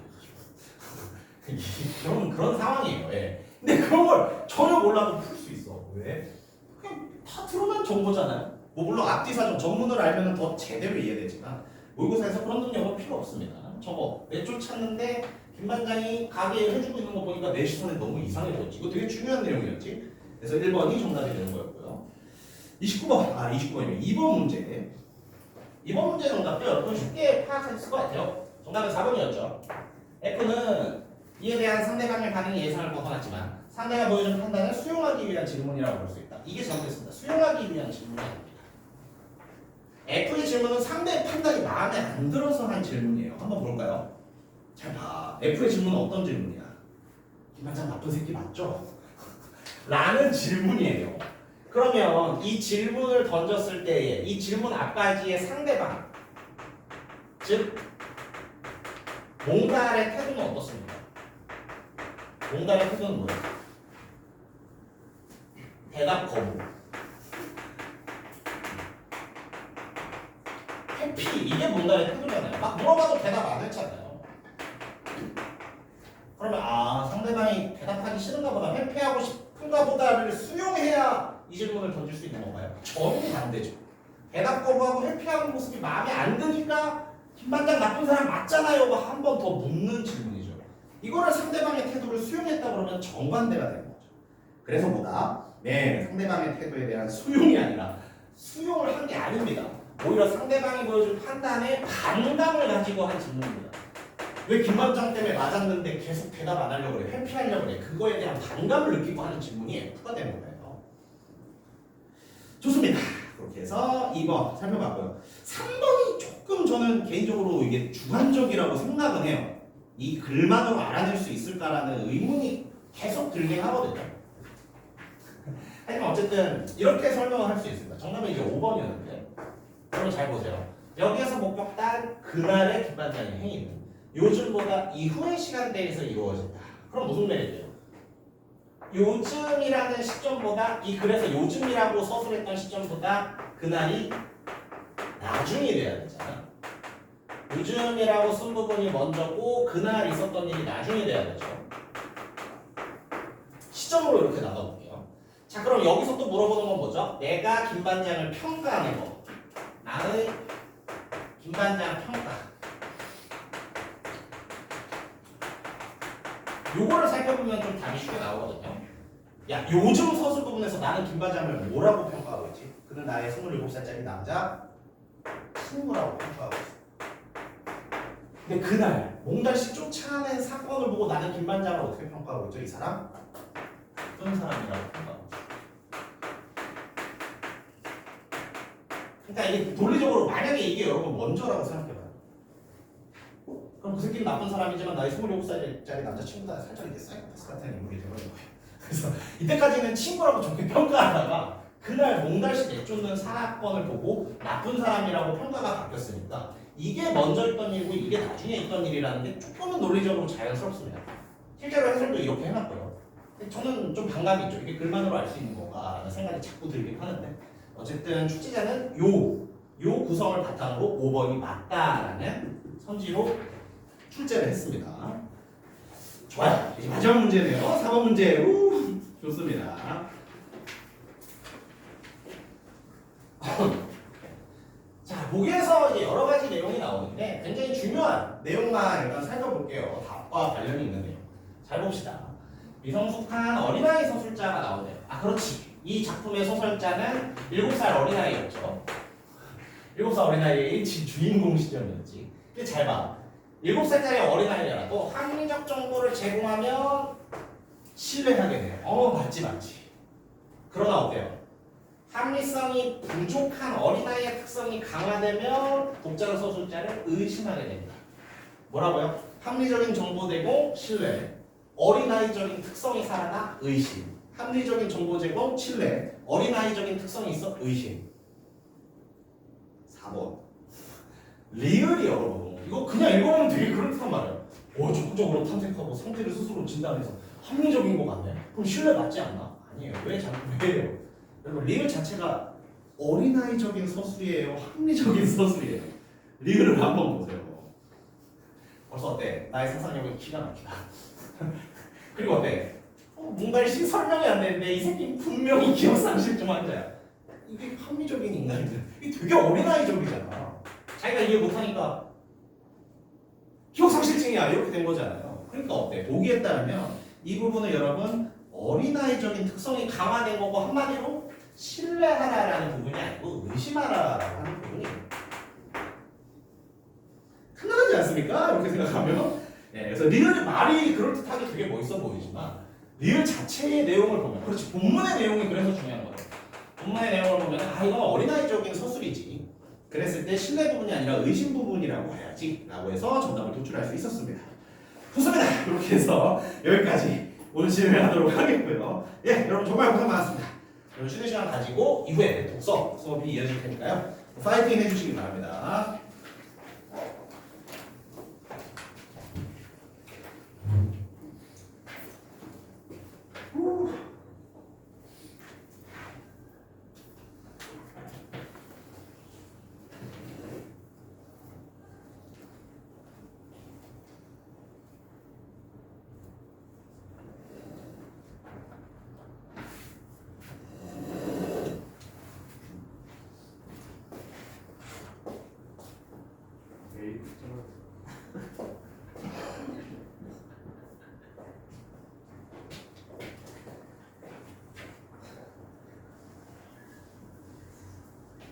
이러면 그런 상황이에요. 예. 근데 그런 걸 전혀 몰라도 풀 수 있어. 왜? 그냥 다 드러난 정보잖아요. 뭐 물론 앞뒤 사정 전문을 알면 더 제대로 이해되지만 모의고사에서 그런 능력은 필요 없습니다. 저거 내쫓았는데 김반장이 가게에 해주고 있는 거 보니까 내 시선에 너무 이상해 보였지. 이거 되게 중요한 내용이었지. 그래서 1번이 정답이 되는 거였고요. 29번이면 2번 문제. 2번 문제 정답도 여러분 쉽게 파악했을 것 같아요. 정답은 4번이었죠. F는 이에 대한 상대방의 반응이 예상을 벗어났지만 상대가 보여준 판단을 수용하기 위한 질문이라고 볼 수 있다. 이게 잘못됐습니다. 수용하기 위한 질문이 아닙니다. F의 질문은 상대의 판단이 마음에 안 들어서 한 질문이에요. 한번 볼까요? 잘 봐. F의 질문은 어떤 질문이야? 김반장 나쁜 새끼 맞죠? 라는 질문이에요. 그러면 이 질문을 던졌을 때에 이 질문 앞까지의 상대방 즉 몽달의 태도는 어떻습니까? 몽달의 태도는 뭐예요? 대답 거부. 회피. 이게 몽달의 태도잖아요. 막 물어봐도 대답 안 했잖아요. 그러면 상대방이 대답하기 싫은가 보다 회피하고 싶은가 보다를 수용해야 이 질문을 던질 수 있는 건가요? 전혀 반대죠. 대답 거부하고 회피하는 모습이 마음에 안 드니까 김반장 나쁜 사람 맞잖아요. 한 번 더 묻는 질문이죠. 이거를 상대방의 태도를 수용했다 그러면 정반대가 되는 거죠. 그래서 상대방의 태도에 대한 수용이 아니라 수용을 한 게 아닙니다. 오히려 상대방이 보여준 판단에 반감을 가지고 한 질문입니다. 왜 김반장 때문에 맞았는데 계속 대답 안 하려고 그래? 회피하려고 그래? 그거에 대한 반감을 느끼고 하는 질문이 F가 되는 거예요. 좋습니다. 그렇게 해서 2번 살펴봤고요. 3번이 조금 저는 개인적으로 이게 주관적이라고 생각은 해요. 이 글만으로 알아낼 수 있을까라는 의문이 계속 들긴 하거든요. 하지만 어쨌든 이렇게 설명을 할 수 있습니다. 정답은 이제 5번이었는데 여러분 잘 보세요. 여기에서 목격단 그날의 김반장의 행위는 요즘보다 이후의 시간대에서 이루어진다. 그럼 무슨 말이에요? 요즘이라는 시점보다 이 글에서 요즘이라고 서술했던 시점보다 그날이 나중이 돼야 되잖아. 요즘이라고 쓴 부분이 먼저고 그날 있었던 일이 나중에 돼야 되죠. 시점으로 이렇게 나눠볼게요. 자, 그럼 여기서 또 물어보는 건 뭐죠? 내가 김반장을 평가하는 거. 나의 김반장 평가. 요거를 살펴보면 좀 답이 쉽게 나오거든요. 야, 요즘 서술 부분에서 나는 김반장을 뭐라고 평가하고 있지? 그는 나의 27살짜리 남자 친구라고 평가하고 있어. 근데 그날 몽달씨 쫓아낸 사건을 보고 나는 김반장을 어떻게 평가하고 있죠? 이 사람? 어떤 사람이라고 평가하고 있어. 그러니까 이게 논리적으로 만약에 이게 여러분 먼저라고 생각해봐요. 그럼 그 새끼는 나쁜 사람이지만 나의 27살짜리 남자친구가 살짝 이제 사이코패스 같은 인물이 되어버린 거예요. 그래서 이때까지는 친구라고 좋게 평가하다가 그날 몽달씨 내쫓는 사건을 보고 나쁜 사람이라고 평가가 바뀌었으니까 이게 먼저 있던 일이고 이게 나중에 있던 일이라는 게 조금은 논리적으로 자연스럽습니다. 실제로 해설도 이렇게 해놨고요. 저는 좀 반감이 있죠. 이게 글만으로 알 수 있는 건가라는 생각이 자꾸 들긴 하는데 어쨌든 출제자는 요 구성을 바탕으로 5번이 맞다라는 선지로 출제를 했습니다. 좋아요. 이제 마지막 문제네요. 4번 문제. 좋습니다. 자, 보기에서 이제 여러 가지 내용이 나오는데 굉장히 중요한 내용만 일단 살펴볼게요. 답과 관련이 있는 내용. 잘 봅시다. 미성숙한 어린아이 서술자가 나오네요. 아, 그렇지. 이 작품의 소설자는 7살 어린아이였죠. 7살 어린아이의 주인공 시점이었지. 근데 잘 봐. 7살짜리 어린아이라도 합리적 정보를 제공하면 신뢰하게 돼요. 맞지. 그러나 어때요? 합리성이 부족한 어린아이의 특성이 강화되면 독자적 서술자를 의심하게 됩니다. 뭐라고요? 합리적인 정보 제공, 신뢰. 어린아이적인 특성이 살아나 의심. 합리적인 정보 제공, 신뢰. 어린아이적인 특성이 있어 의심. 4번. 리을이 여러분. 이거 그냥 읽어보면 되게 그럴듯한 말이에요. 적극적으로 탐색하고 상태를 스스로 진단해서 합리적인 것 같네. 그럼 신뢰 받지 않나? 아니에요. 왜요? 여러분 리을 자체가 어린아이적인 서술이에요? 합리적인 서술이에요? 리을을 한번 보세요. 벌써 어때? 나의 상상력이 기가 막히다. 그리고 어때? 뭔가를 설명이 안 되는데 이 새끼 분명히 기억상실 좀 환자야. 이게 합리적인 인간들. 이게 되게 어린아이적이잖아. 자기가 이해 못하니까 기억상실증이야 이렇게 된 거잖아요. 그러니까 어때? 보기에 따르면 이 부분은 여러분 어린아이적인 특성이 강화된 거고 한마디로 신뢰하라라는 부분이 아니고 의심하라라고 하는 부분이에요. 큰일나지 않습니까? 이렇게 생각하면. 네, 그래서 리을의 말이 그럴듯하게 되게 멋있어 보이지만 리을 자체의 내용을 보면 그렇지 본문의 내용이 그래서 중요한 거예요. 본문의 내용을 보면 이건 어린아이적인 서술이지. 그랬을 때 신뢰 부분이 아니라 의심 부분이라고 해야지 라고 해서 정답을 도출할 수 있었습니다. 좋습니다. 그렇게 해서 여기까지 오늘 진행하도록 하겠고요. 예, 여러분 정말 고생 많았습니다. 여러분 쉬는 시간 가지고 이후에 독서 수업이 이어질 테니까요. 파이팅 해주시기 바랍니다.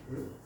네.